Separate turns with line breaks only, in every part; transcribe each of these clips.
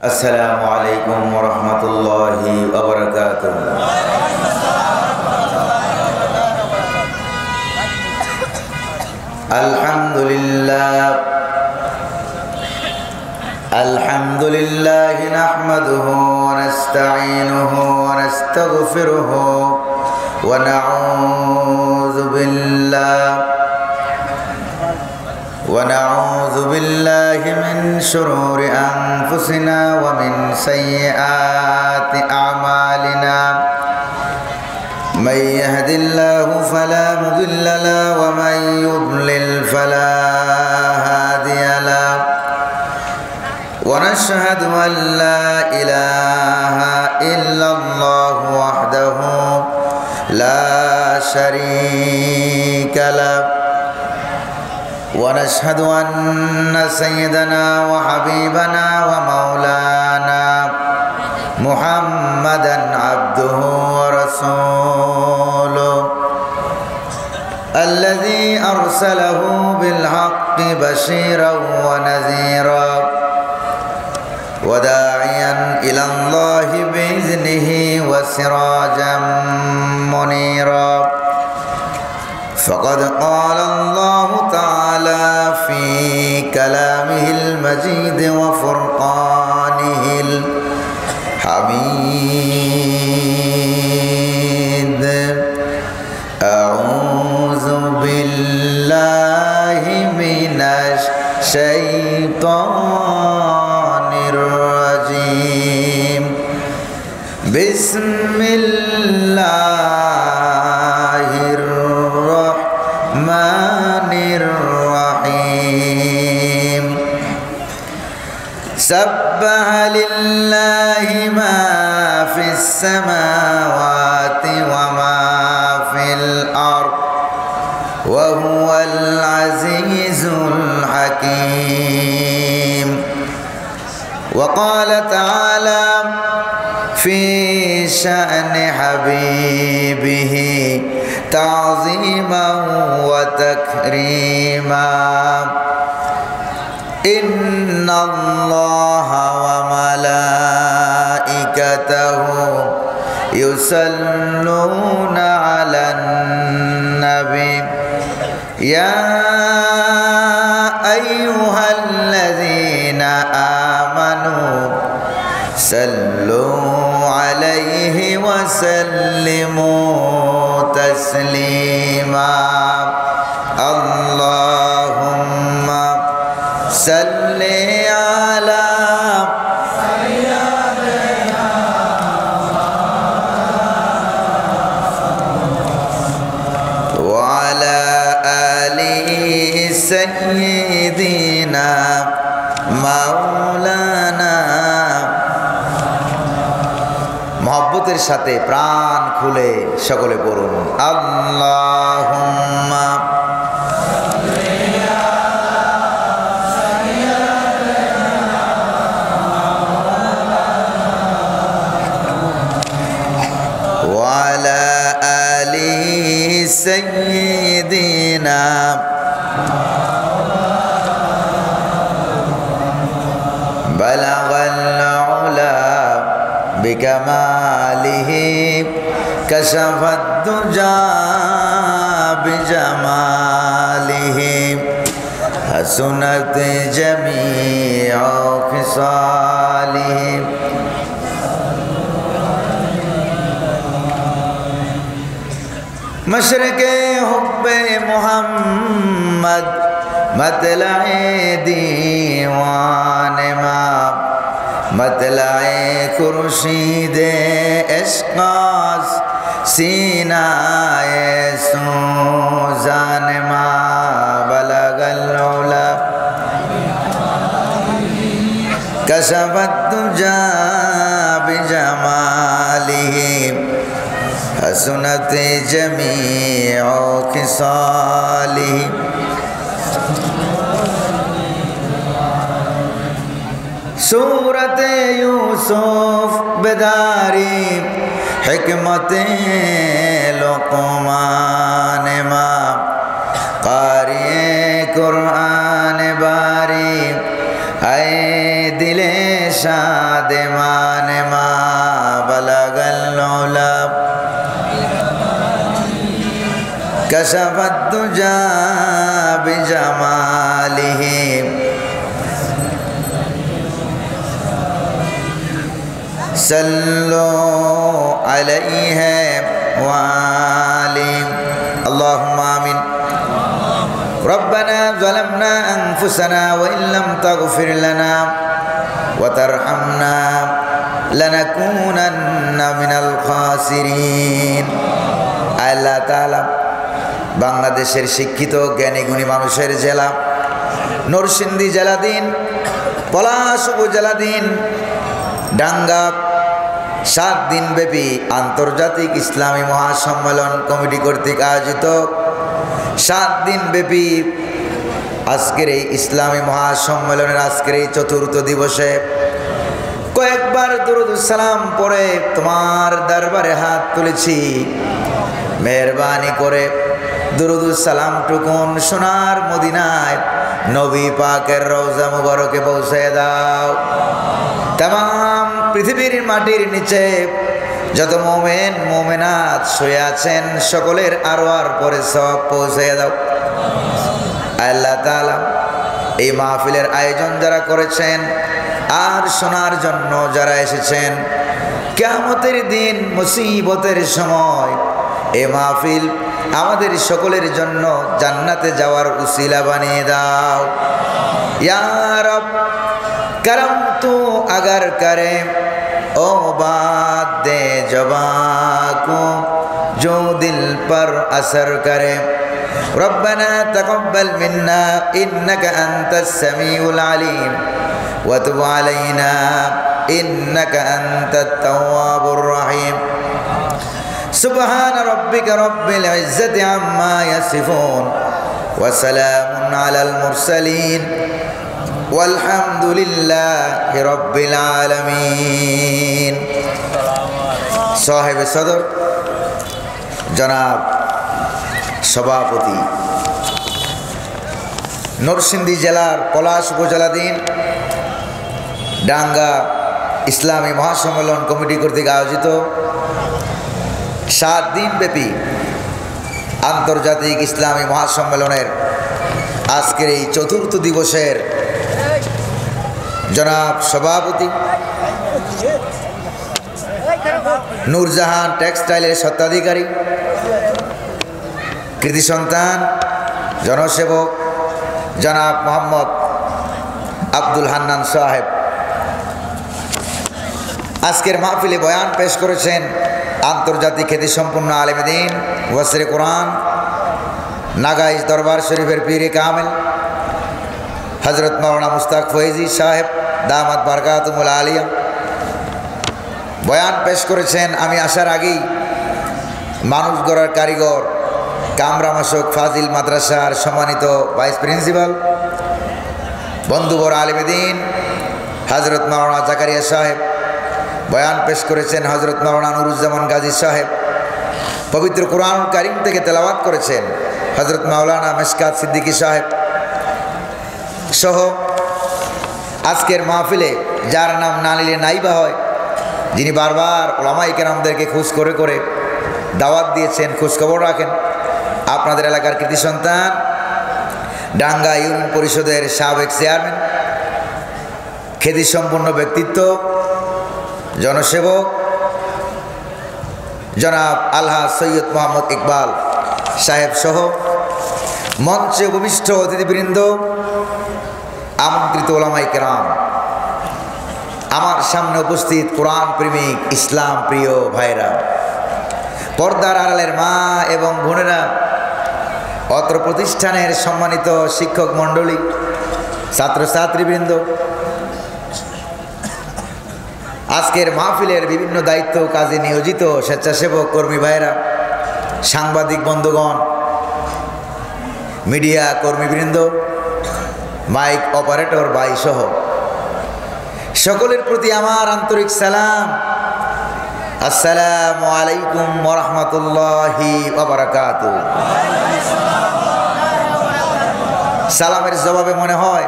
আসসালামু আলাইকুম ওয়া রাহমাতুল্লাহি ওয়া বারাকাতুহু। আলহামদুলিল্লাহ নাহমাদুহু ওয়া নাস্তাঈনুহু ওয়া নাস্তাগফিরুহু ওয়া نعوذ بالله من شرور أنفسنا ومن سيئات أعمالنا من يهد الله فلا مضل له ومن يضلل فلا هادي له ونشهد أن لا إله إلا الله وحده لا شريك له ونشهد أن سيدنا وحبيبنا ومولانا محمدا عبده ورسوله الذي أرسله بالحق بشيرا ونذيرا وداعيا إلى الله بإذنه وسراجا منيرا فقد قال الله تعالى في كلامه المجيد وفرقانه الحميد أعوذ بالله من الشيطان الرجيم بسم الله الرحمن الرحيم سبح لله ما في السماوات وما في الأرض وهو العزيز الحكيم وقال تعالى في شأن حبيبه تعظيما وتكريما إن الله وملائكته يصلون على النبي يا أيها الذين آمنوا صلوا عليه وسلموا تسليما اللهم صل على سيدنا وعلى آله سيدنا مولانا মহব্বতের সাথে প্রাণ খুলে সকলে পড়ুন আল্লাহুম্মা ওয়া আলা আলিহি সাইয়্যিদিনা বালাগাল উলা بكماله كشف الدجى بجماله حسنت جميع خصاله مشرق حب محمد مطلع دیوان ما مطلع خورشید اشقاس سینائے سوزان ما بلغ العلا کشف الدجى بجماله حسنت جميع خصاله सूरत यूसुफ बेदारी हिकमत लुक़मान मा क़ारी कुरान बारी आए दिले शादिमान मा बलगल उला कशफत दुजा बिजमालिही सल्लो अलैहि वाली अल्लाहुम्मा आमीन। रब्बना ज़लमना अनफुसना व इन लम तगफिर लना व तरहमना लनकुनन्ना मिनाल खासिरिन। আল্লাহ তাআলা বাংলাদেশের শিক্ষিত জ্ঞানী গুণী মানুষের জেলা নরসিংদী জেলাধীন পলাশ উপজেলাধীন ডাঙ্গা 7 দিনব্যাপী আন্তর্জাতিক ইসলামী মহাসম্মেলন কমিটি কর্তৃক আয়োজিত 7 দিনব্যাপী আজকের এই ইসলামী মহাসম্মেলনের আজকের এই চতুর্থ দিবসে কয়েকবার দুরূদ সালাম পড়ে তোমার দরবারে হাত তুলেছি। মেহেরবানি করে দুরূদ সালাম টুকুন সোনার মদিনায় নবী পাকের রওজা মুবারকে পৌঁছে দাও। तमाम পৃথিবীর মাটির নিচে যত মুমিন মুমিনাত শুয়ে আছেন সকলের আরওয়ার পরে সব পৌঁছে দাও। আল্লাহ তাআলা এই মাহফিলের আয়োজন যারা করেছেন আর শোনার জন্য যারা এসেছেন, কিয়ামতের দিন মুসিবতের সময় এই মাহফিল আমাদের সকলের জন্য জান্নাতে যাওয়ার উসিলা বানিয়ে দাও। ইয়া রব करम तू अगर करे ओ बात दे जबां को जो दिल पर असर करे। रब्बना तक़ब्बल मिन्ना इन्नका अंतस समीउल अलीम व तुब अलैना इन्नका अंतत तव्वाबुर रहीम। सुब्हान रब्बिका रब्बिल इज्जति अम्मा यसिफून व सलामुन अलल मुरसलीन वल्हम्दुलिल्लाहि रब्बिल आलमीन। साहेब सदर जनाब सभापति नरसिंदी जिलार पलाश उपजेलाधीन डांगा इस्लामी महासम्मेलन कमिटी कर्तृक आयोजित 7 दिनব্যাপী आंतर्जातिक इस्लामी महासम्मेलনের আজকের এই চতুর্থ দিবসের जनाब सभापति नूरजहान टेक्सटाइलेर सत्ताधिकारी कृति सन्तान जनसेवक जनाब मोहम्मद आब्दुल हान्नान साहेब आजकेर महफिले बयान पेश करेছেন आंतर्जातिक ख्यातिसम्पन्न आलेम दीन वसरे कुरान नागाइज दरबार शरीफेर पीरे कामिल हजरत मौलाना मुस्ताक फैजी साहेब दामात बरकातुमुल आलिया बयान पेश करेছেন। आमी आसार आगेई मानुष गড়ার कारिगर कामरा माशक फाजिल माद्रासार सम्मानित भाइस प्रिंसिपल बंधुवर आलेम दीन हजरत मौलाना जाकारिया साहेब बयान पेश करेছেন। हजरत मौलाना नुरुज्जामान गाजी साहेब पवित्र कुरानुल कारीम থেকে তেলাওয়াত করেছেন। हजरत मौलाना मिशकात सिद्दीकी साहेब सह आजकेर महफिले जार नाम ना निले नाइबा हय जिनि बार बार उलामाए केरामदेरके खोज करे करे दावात दिएछेन खोज खबर राखें आपनादेर एलाकार कृति सन्तान डांगा इउनियन परिषदेर साবেক চেয়ারম্যান খ্যাতিসম্পন্ন ব্যক্তিত্ব जनसेवक जनाब आलहाज सैयद मोहम्मद इकबाल साहेब सह मंचे उपविष्ट अतिथिबृंद आमंत्रित उलामाए केराम आमार सामने उपस्थित कुरान प्रेमिक इस्लाम प्रिय भाईरा पर्दार आड़ालेर मा एवं बोनेरा अत्र प्रतिष्ठानेर सम्मानित शिक्षक मंडली छात्र छात्रीबृंद आजकेर महफिलेर विभिन्न दायित्व काजे नियोजित स्वेच्छासेवक कर्मी भाईरा सांबादिक बंधुगण मीडिया कर्मीबृंद माइक ऑपरेटर भाई सह सकलेर प्रति आमार आंतरिक सलाम अस्सलामु आलैकुम व रहमतुल्लाहि व बाराकातुहु। सालामेर जवाबे मने हय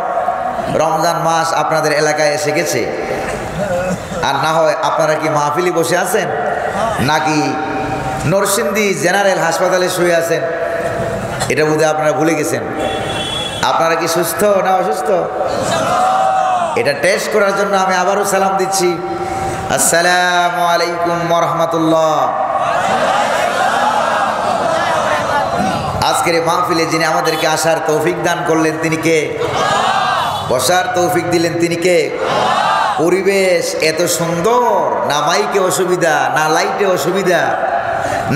रमजान मास आपनादेर एलाकाय एसे गेছে আর না হয় আপনারা কি মাহফিলি বসে আছেন নাকি নরসিংদী জেনারেল হাসপাতালে শুয়ে আছেন? এটা বোধহয় আপনারা ভুলে গেছেন। আপনারা কি সুস্থ না অসুস্থ? এটা টেস্ট করার জন্য আমি আবারও সালাম দিচ্ছি। আসসালামু আলাইকুম ওয়া রাহমাতুল্লাহ। আজকের এই মাহফিলে যিনি আমাদেরকে আসার তৌফিক দান করলেন তিনি কে? বসার তৌফিক দিলেন তিনি কে? পরিবেশ এত সুন্দর, না মাইকে অসুবিধা, না লাইটে অসুবিধা,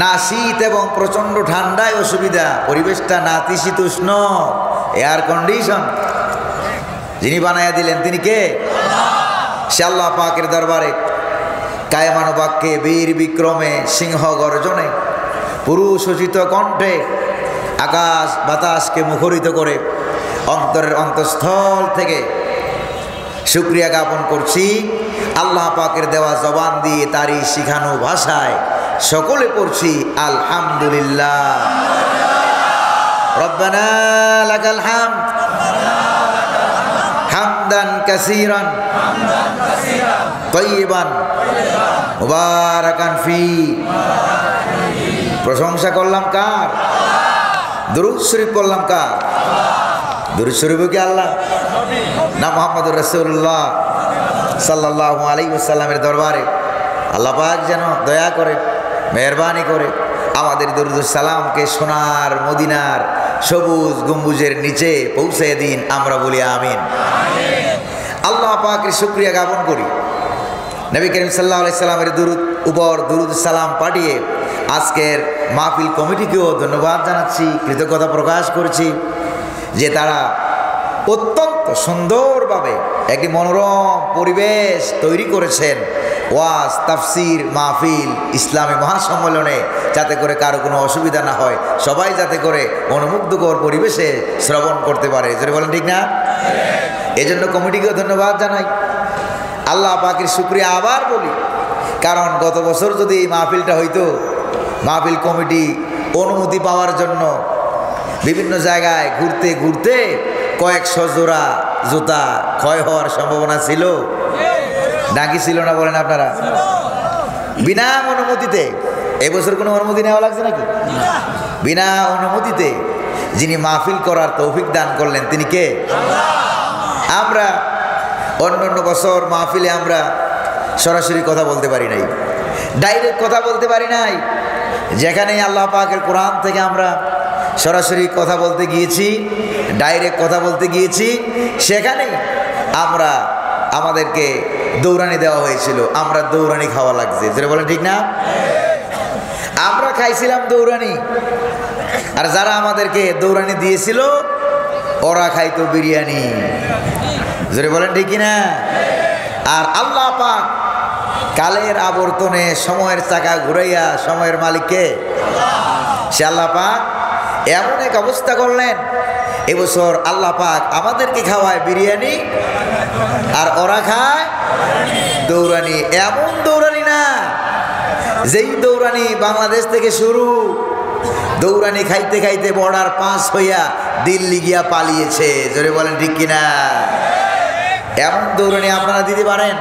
না শীত এবং প্রচণ্ড ঠান্ডায় অসুবিধা, পরিবেশটা নাতিশীতোষ্ণ, এয়ার কন্ডিশন। যিনি বানাইয়া দিলেন তিনি কে? সে আল্লাহ পাকের দরবারে কায়মান বাক্যে, বীর বিক্রমে, সিংহ গর্জনে, পুরুষোচিত কণ্ঠে আকাশ বাতাসকে মুখরিত করে অন্তরের অন্তঃস্থল থেকে শুকরিয়া জ্ঞাপন করছি। আল্লাহ পাকের দেওয়া জবান দিয়ে তারই শিখানো ভাষায় সকলে পড়ছি আলহামদুলিল্লাহ। রব্বানা লাকাল হামদ হামদান কাসীরান তাইয়িবান মুবারাকান ফি। প্রশংসা করলাম কার? দুরূদ শরীফ পড়লাম কার? দুরূদ শরীফ কি আল্লাহ না মুহাম্মদুর রাসূলুল্লাহ সাল্লাল্লাহু আলাইহি ওয়াসাল্লামের দরবারে আল্লাহ পাক যেন দয়া করে, মেহেরবানি করে আমাদের দুরূদ সালামকে সোনার মদিনার সবুজ গম্বুজের নিচে পৌঁছে দিন। আমরা বলি আমিন। আল্লাহ পাকের শুকরিয়া জ্ঞাপন করি। নবী করিম সাল্লাল্লাহু আলাইহি সাল্লামের দুরূদ সালাম পাঠিয়ে আজকের মাহফিল কমিটিকেও ধন্যবাদ জানাচ্ছি, কৃতজ্ঞতা প্রকাশ করছি যে তারা অত্যন্ত সুন্দরভাবে একটি মনোরম পরিবেশ তৈরি করেছেন ওয়াজ, তাফসির, মাহফিল, ইসলামী মহাসম্মেলনে, যাতে করে কারো কোনো অসুবিধা না হয়, সবাই যাতে করে মনোমুগ্ধকর পরিবেশে শ্রবণ করতে পারে। যেটা বলেন ঠিক না? এই জন্য কমিটিকেও ধন্যবাদ জানাই। আল্লাহ পাকের শুকরিয়া আবার বলি, কারণ গত বছর যদি এই মাহফিলটা হইতো, মাহফিল কমিটি অনুমতি পাওয়ার জন্য বিভিন্ন জায়গায় ঘুরতে ঘুরতে কয়েকশো জোড়া জুতা ক্ষয় হওয়ার সম্ভাবনা ছিল নাকি ছিল না বলেন আপনারা? বিনা অনুমতিতে এবছর কোনো অনুমতি নেওয়া লাগছে নাকি? বিনা অনুমতিতে যিনি মাহফিল করার তৌফিক দান করলেন তিনি কে? আমরা অন্য বছর মাহফিলে আমরা সরাসরি কথা বলতে পারি নাই, ডাইরেক্ট কথা বলতে পারি নাই। যেখানে আল্লাহ পাকের কোরআন থেকে আমরা সরাসরি কথা বলতে গিয়েছি, ডাইরেক্ট কথা বলতে গিয়েছি, সেখানেই আমাদেরকে দৌড়ানি দেওয়া হয়েছিল। আমরা দৌড়ানি খাওয়া লাগছে, যেটা বলেন ঠিক না? আমরা খাইছিলাম দৌড়ানি, আর যারা আমাদেরকে দৌড়ানি দিয়েছিল ওরা খাইতো বিরিয়ানি। যেটা বলেন ঠিক কিনা? আর আল্লাহ পাক কালের আবর্তনে সময়ের চাকা ঘুরাইয়া সময়ের মালিককে সে আল্লাহ পাক এমন এক অবস্থা করলেন, এবছর আল্লাহ পাক আমাদেরকে খাওয়ায় বিরিয়ানি আর ওরা খায় দৌড়ানি। এমন দৌড়ানি না যেই দৌড়ানি বাংলাদেশ থেকে শুরু, দৌড়ানি খাইতে খাইতে বর্ডার পাস হইয়া দিল্লি গিয়া পালিয়েছে। জোরে বলেন ঠিক কিনা? এমন দৌড়ানি আপনারা দিতে পারেন?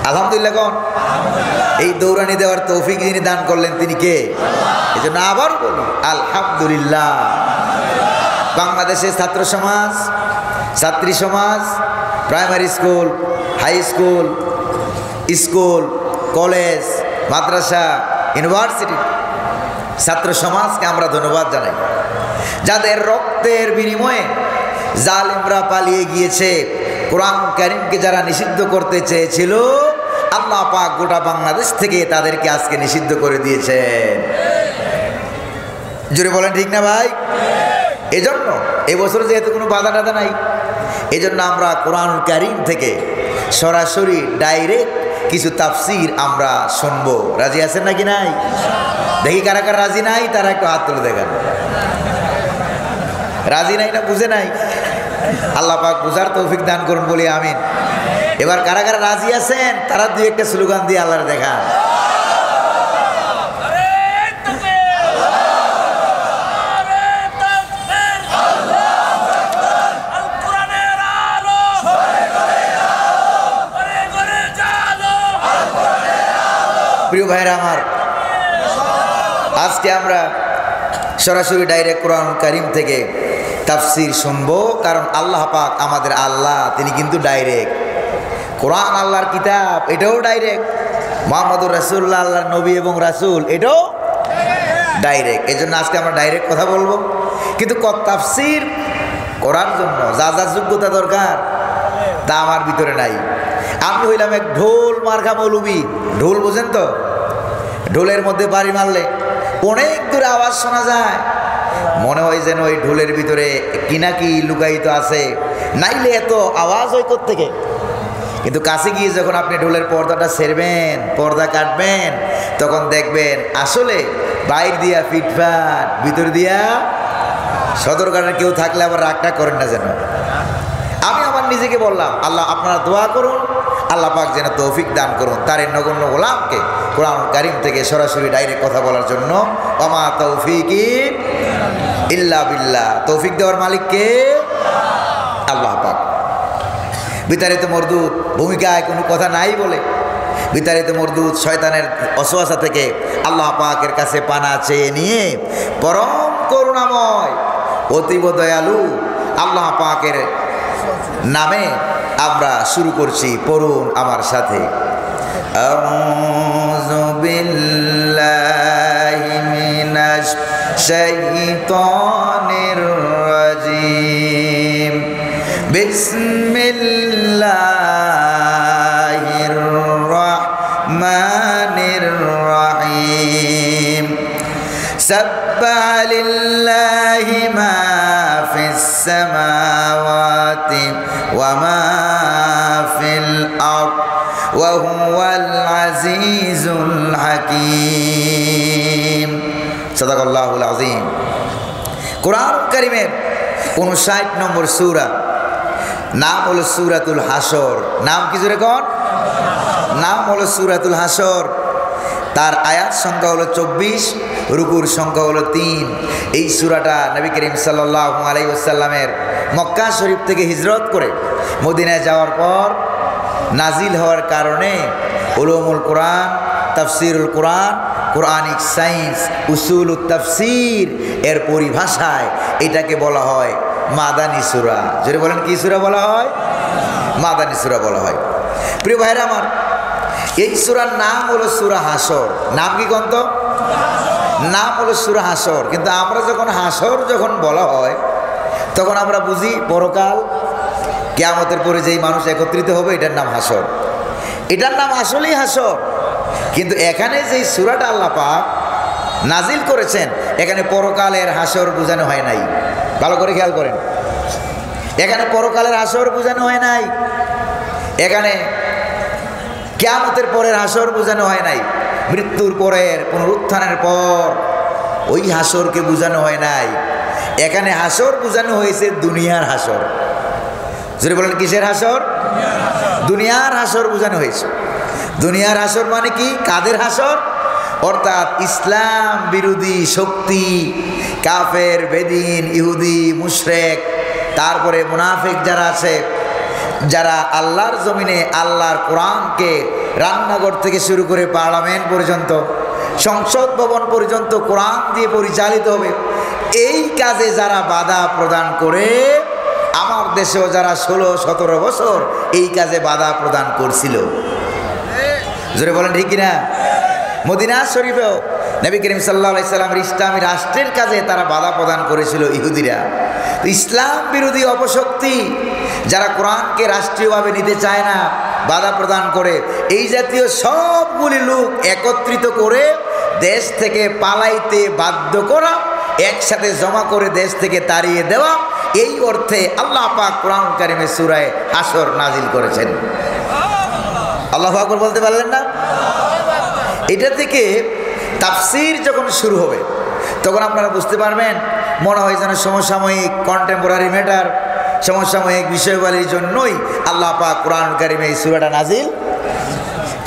আলহামদুলিল্লাহ কোন? এই দৌড়ানি দেওয়ার তৌফিক যিনি দান করলেন তিনি কে? এই জন্য আবার বলি আলহামদুলিল্লাহ। বাংলাদেশের ছাত্র সমাজ, ছাত্রী সমাজ, primary school, high school, school, college, মাদ্রাসা, ইউনিভার্সিটি ছাত্র সমাজকে আমরা ধন্যবাদ জানাই, যাদের রক্তের বিনিময়ে জালেমরা পালিয়ে গিয়েছে। কোরআন কারীমকে যারা নিষিদ্ধ করতে চেয়েছিল, আল্লাহ পাক গোটা বাংলাদেশ থেকে তাদেরকে আজকে নিষিদ্ধ করে দিয়েছেন। জোরে বলেন ঠিক না ভাই? এজন্য এবছর যেহেতু কোনো বাধা টাধা নাই, এজন্য আমরা কোরআন কারীম থেকে সরাসরি ডাইরেক্ট কিছু তাফসির আমরা শুনবো। রাজি আছেন নাকি নাই? দেখি কারা কারা রাজি নাই, তারা একটু হাত তুলে দেখান। রাজি নাই না বুঝে নাই? আল্লাহ পাক বুঝার তৌফিক দান করুন বলি আমিন। এবার কারা কারা রাজি আছেন তারা দুই একটা স্লোগান দিয়ে আল্লাহর দেখান। প্রিয় ভাইরা আমার, আজকে আমরা সরাসরি ডাইরেক্ট কোরআন কারীম থেকে তাফসীর শুনবো, কারণ আল্লাহ পাক আমাদের আল্লাহ, তিনি কিন্তু ডাইরেক্ট। কোরআন আল্লাহর কিতাব, এটাও ডাইরেক্ট। মুহাম্মদুর রাসূলুল্লাহ আল্লাহর নবী এবং রাসূল, এটাও ডাইরেক্ট। এই জন্য আজকে আমরা ডাইরেক্ট কথা বলবো, কিন্তু তাফসীর করার জন্য যা যা যোগ্যতা দরকার তা আমার ভিতরে নাই। আমি হইলাম এক ঢোল মার্কা মৌলবি। ঢোল বোঝেন তো? ঢোলের মধ্যে বাড়ি মারলে অনেক দূরে আওয়াজ শোনা যায়, মনে হয় যেন ওই ঢোলের ভিতরে কি না কি লুকায়িত আছে, নাইলে এত আওয়াজ হয় কোত্থেকে। কিন্তু কাছে গিয়ে যখন আপনি ঢোলের পর্দাটা ছেড়বেন, পর্দা কাটবেন, তখন দেখবেন আসলে বাইর দিয়া ফিটফাট, ভিতর দিয়া সদরকারের কেউ থাকলে আবার রাগটা করেন না যেন। আমি আমার নিজেকে বললাম, আল্লাহ আপনারা দোয়া করুন, আল্লাহ পাক যেন তৌফিক দান করুন তার এই নগণ্য গোলামকে কোরআন কারীম থেকে সরাসরি ডাইরেক্ট কথা বলার জন্য। ওমা তৌফিকি ইল্লা বিল্লাহ। তৌফিক দেওয়ার মালিক কে? আল্লাহ পাক। বিতাড়িত মরদুদ ভূমিকায় কোনো কথা নাই বলে বিতাড়িত মরদুদ শয়তানের অসুয়াশা থেকে আল্লাহ পাকের কাছে পানা চেয়ে নিয়ে পরম করুণাময় অতীব দয়ালু আল্লাহ পাকের নামে আমরা শুরু করছি। পড়ুন আমার সাথে। আউযু বিল্লাহি মিনাশ শাইতানির রাজিম। বিসমিল্লাহির রাহমানির রাহিম। সাব্বাহা লিল্লাহি মা ফিস সামাওয়াতি ওয়া মা ফিল আরদ ওয়া হুয়াল আজিজুল হাকীম। সাদাকাল্লাহুল আযীম। কোরআন কারীমের 59 নম্বর সূরা, নাম হলো সূরাতুল হাসর। নাম কি জোরে কোন? নাম হলো সূরাতুল হাসর। তার আয়াত সংখ্যা হলো 24, রুকুর সংখ্যা হলো 3। এই সূরাটা নবী করিম সাল্লাল্লাহু আলাইহি ওয়াসাল্লামের মক্কা শরীফ থেকে হিজরত করে মদিনায় যাওয়ার পর নাজিল হওয়ার কারণে উলুমুল কোরআন, তাফসিরুল কোরআন, কোরআনিক সায়েন্স, উসুলুত তাফসির এর পরিভাষায় এটাকে বলা হয় মাদানী সূরা। যদি বলেন কি সূরা বলা হয়? মাদানী সূরা বলা হয়। প্রিয় ভাইরা আমার, এই সূরার নাম হলো সূরা হাসর। নাম কি কোন তো? নাম হলো সূরা হাসর। কিন্তু আমরা যখন হাসর যখন বলা হয় তখন আমরা বুঝি পরকাল, কিয়ামতের পরে যেই মানুষ একত্রিত হবে এটার নাম হাসর। এটার নাম আসলেই হাসর। কিন্তু এখানে যেই সূরাটা আল্লাহ পাক নাজিল করেছেন, এখানে পরকালের হাসর বোঝানো হয় নাই। ভালো করে খেয়াল করেন, এখানে পরকালের হাসর বোঝানো হয় নাই, এখানে কিয়ামতের পরের হাসর বোঝানো হয় নাই, মৃত্যুর পরের পুনরুত্থানের পর ওই হাসরকে বোঝানো হয় নাই। এখানে হাসর বোঝানো হয়েছে দুনিয়ার হাসর। যদি বলেন কিসের হাসর? দুনিয়ার হাসর বোঝানো হয়েছে। দুনিয়ার হাসর মানে কি? কাদের হাসর? অর্থাৎ ইসলাম বিরোধী শক্তি, কাফের, বেদিন, ইহুদি, মুশরিক, তারপরে মুনাফিক যারা আছে, যারা আল্লাহর জমিনে আল্লাহর কোরআনকে রান্নাঘর থেকে শুরু করে পার্লামেন্ট পর্যন্ত, সংসদ ভবন পর্যন্ত কোরআন দিয়ে পরিচালিত হবে, এই কাজে যারা বাধা প্রদান করে, আমার দেশেও যারা 16-17 বছর এই কাজে বাধা প্রদান করছিল। জোরে বলেন ঠিক কিনা? মদিনা শরীফেও নবী করিম সাল্লাল্লাহু আলাইহি সাল্লামের ইসলামী রাষ্ট্রের কাজে তারা বাধা প্রদান করেছিল ইহুদিরা। তো ইসলাম বিরোধী অপশক্তি যারা কোরআনকে রাষ্ট্রীয়ভাবে নিতে চায় না, বাধা প্রদান করে, এই জাতীয় সবগুলি লোক একত্রিত করে দেশ থেকে পালাইতে বাধ্য করা, একসাথে জমা করে দেশ থেকে তাড়িয়ে দেওয়া, এই অর্থে আল্লাহ পাক কোরআন কারীমে সূরা হাসর নাজিল করেছেন। আল্লাহু আকবার বলতে পারলেন না? এটা থেকে তাফসীর যখন শুরু হবে তখন আপনারা বুঝতে পারবেন, মনে হয় যেন সমসাময়িক কন্টেম্পোরারি ম্যাটার, সমসাময়িক বিষয়গুলির জন্যই আল্লাহ পাক কোরআন কারীমে এই সূরাটা নাজিল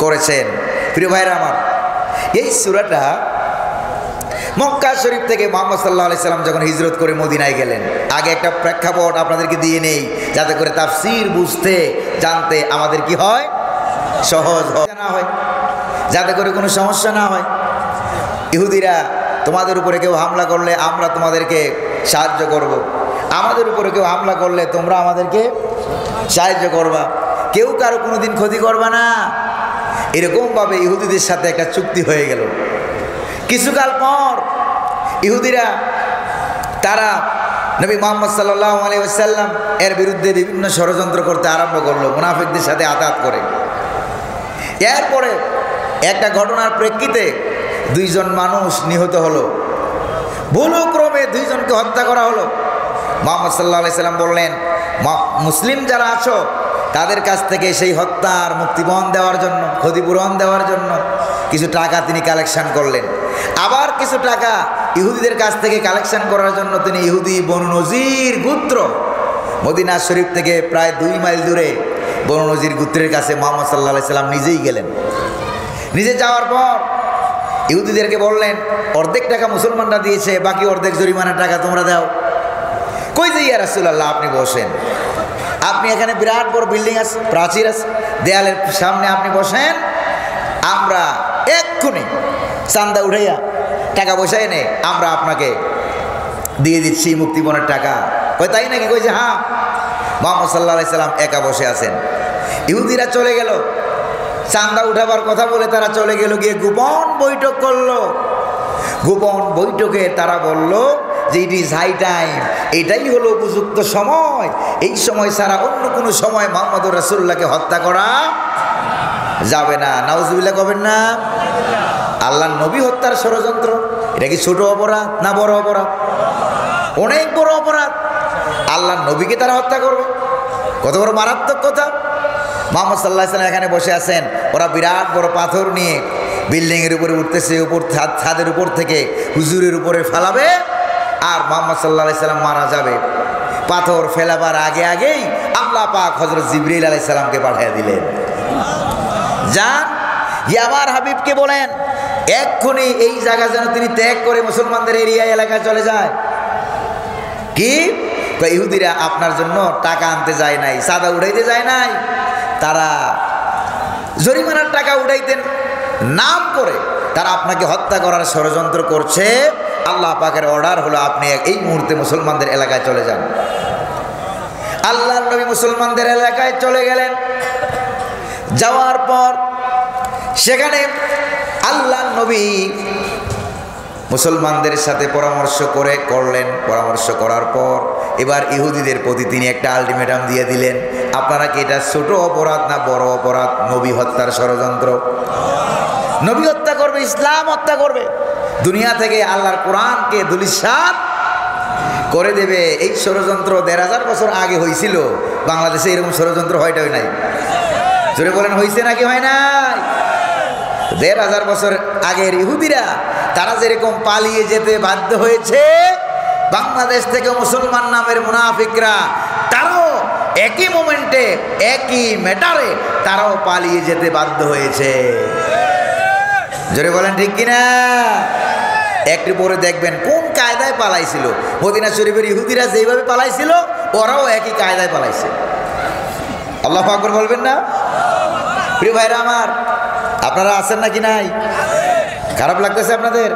করেছেন। প্রিয় ভাইরা আমার, এই সূরাটা মক্কা শরীফ থেকে মুহাম্মদ সাল্লাল্লাহু আলাইহি সাল্লাম যখন হিজরত করে মদিনায় গেলেন, আগে একটা প্রেক্ষাপট আপনাদেরকে দিয়ে নেই যাতে করে তাফসীর বুঝতে জানতে আমাদের কি হয়, সহজ না হয়, যাতে করে কোনো সমস্যা না হয়। ইহুদিরা তোমাদের উপরে কেউ হামলা করলে আমরা তোমাদেরকে সাহায্য করব, আমাদের উপরে কেউ হামলা করলে তোমরা আমাদেরকে সাহায্য করবা, কেউ কারো কোনো দিন ক্ষতি করবা না। এরকমভাবে ইহুদিদের সাথে একটা চুক্তি হয়ে গেল। কিছুকাল পর ইহুদিরা তারা নবী মুহাম্মদ সাল্লাল্লাহু আলাইহি ওয়াসাল্লাম এর বিরুদ্ধে বিভিন্ন ষড়যন্ত্র করতে আরম্ভ করলো, মুনাফিকদের সাথে আতাত করে। এরপরে একটা ঘটনার প্রেক্ষিতে দুইজন মানুষ নিহত হলো, ভুলক্রমে দুইজনকে হত্যা করা হলো। মুহাম্মদ সাল্লাল্লাহু আলাইহি ওয়াসাল্লাম বললেন, মুসলিম যারা আছো তাদের কাছ থেকে সেই হত্যার মুক্তিপণ দেওয়ার জন্য, ক্ষতিপূরণ দেওয়ার জন্য কিছু টাকা তিনি কালেকশন করলেন। আবার কিছু টাকা ইহুদিদের কাছ থেকে কালেকশন করার জন্য তিনি ইহুদি বনু নজির গোত্র, মদিনা শরীফ থেকে প্রায় 2 মাইল দূরে বনু নজির গোত্রের কাছে মুহাম্মদ সাল্লাল্লাহু আলাইহি ওয়াসাল্লাম নিজেই গেলেন। নিজে যাওয়ার পর ইহুদিদেরকে বললেন, অর্ধেক টাকা মুসলমানরা দিয়েছে, বাকি অর্ধেক জরিমানার টাকা তোমরা দাও। কই যে ইয়া রাসূলুল্লাহ, আপনি বসেন, আপনি এখানে বিরাট বড় বিল্ডিং আছে, প্রাচীর আছে, দেয়ালের সামনে আপনি বসেন, আমরা এক্ষুনি চান্দা উঠাইয়া টাকা পয়সা এনে আমরা আপনাকে দিয়ে দিচ্ছি মুক্তিপণের টাকা। কই তাই নাকি? কই যে হ্যাঁ। মুহাম্মদ সাল্লাল্লাহু আলাইহি সাল্লাম একা বসে আছেন। ইহুদিরা চলে গেল, চান্দা উঠাবার কথা বলে তারা চলে গেল, গিয়ে গোপন বৈঠক করলো। গোপন বৈঠকে তারা বলল যে ইট ইজ হাই টাইম, এটাই হলো উপযুক্ত সময়, এই সময় ছাড়া অন্য কোনো সময় মুহাম্মদুর রাসূলুল্লাহকে হত্যা করা যাবে না। নাউজুবিল্লাহ কবেন না? আল্লাহর নবী হত্যার ষড়যন্ত্র, এটা কি ছোট অপরাধ না বড় অপরাধ? অনেক বড় অপরাধ। আল্লাহর নবীকে তারা হত্যা করবে, কত বড় মারাত্মক কথা। মুহাম্মদ সাল্লাল্লাহু আলাইহি ওয়াসাল্লাম এখানে বসে আছেন, ওরা বিরাট বড় পাথর নিয়ে বিল্ডিংয়ের উপরে উঠতেছে, উপর ছাদের উপর থেকে হুজুরের উপরে ফেলাবে, আর মুহাম্মদ সাল্লাল্লাহু আলাইহি ওয়াসাল্লাম মারা যাবে। পাথর ফেলাবার আগে আগেই আল্লাহ পাক হযরত জিবরীল আলাইহিস সালামকে পাঠিয়ে দিলেন, যান গিয়ে আমার হাবিবকে বলেন এক্ষুনি এই জায়গা যেন তিনি ত্যাগ করে মুসলমানদের এরিয়া এলাকায় চলে যায়। কি? ইহুদিরা আপনার জন্য টাকা আনতে যায় নাই, চাঁদা উঠাইতে যায় নাই, তারা জরিমানার টাকা উঠাইতেন নাম করে তারা আপনাকে হত্যা করার ষড়যন্ত্র করছে। আল্লাহ পাকের অর্ডার হলো আপনি এই মুহূর্তে মুসলমানদের এলাকায় চলে যান। আল্লাহর নবী মুসলমানদের এলাকায় চলে গেলেন। যাওয়ার পর সেখানে আল্লাহর নবী মুসলমানদের সাথে পরামর্শ করলেন। পরামর্শ করার পর এবার ইহুদিদের প্রতি তিনি একটা আলটিমেটাম দিয়ে দিলেন, আপনারা কি এটা ছোট অপরাধ না বড় অপরাধ? নবী হত্যার ষড়যন্ত্র। নবী হত্যা করবে, ইসলাম হত্যা করবে, দুনিয়া থেকে আল্লাহর কোরআনকে ধূলিসাৎ করে দেবে। এই ষড়যন্ত্র 1500 বছর আগে হয়েছিল বাংলাদেশে, এরকম ষড়যন্ত্র হয়টাই নাই। জোরে বলেন, হয়েছে নাকি হয় নাই? 1500 বছর আগের ইহুদিরা তারা যেরকম পালিয়ে যেতে বাধ্য হয়েছে, বাংলাদেশ থেকে মুসলমান নামের মুনাফিকরা তারাও একই মোমেন্টে একই ম্যাটারে তারাও পালিয়ে যেতে বাধ্য হয়েছে। জোরে বলেন ঠিক কিনা? একটু পরে দেখবেন কোন কায়দায় পালাইছিল। মদিনা শরীফের ইহুদিরা যেইভাবে পালাইছিল ওরাও একই কায়দায় পালাইছে। আল্লাহু আকবার বলবেন না? প্রিয় ভাইরা আমার, আপনারা আছেন নাকি নাই? খারাপ লাগতেছে আপনাদের?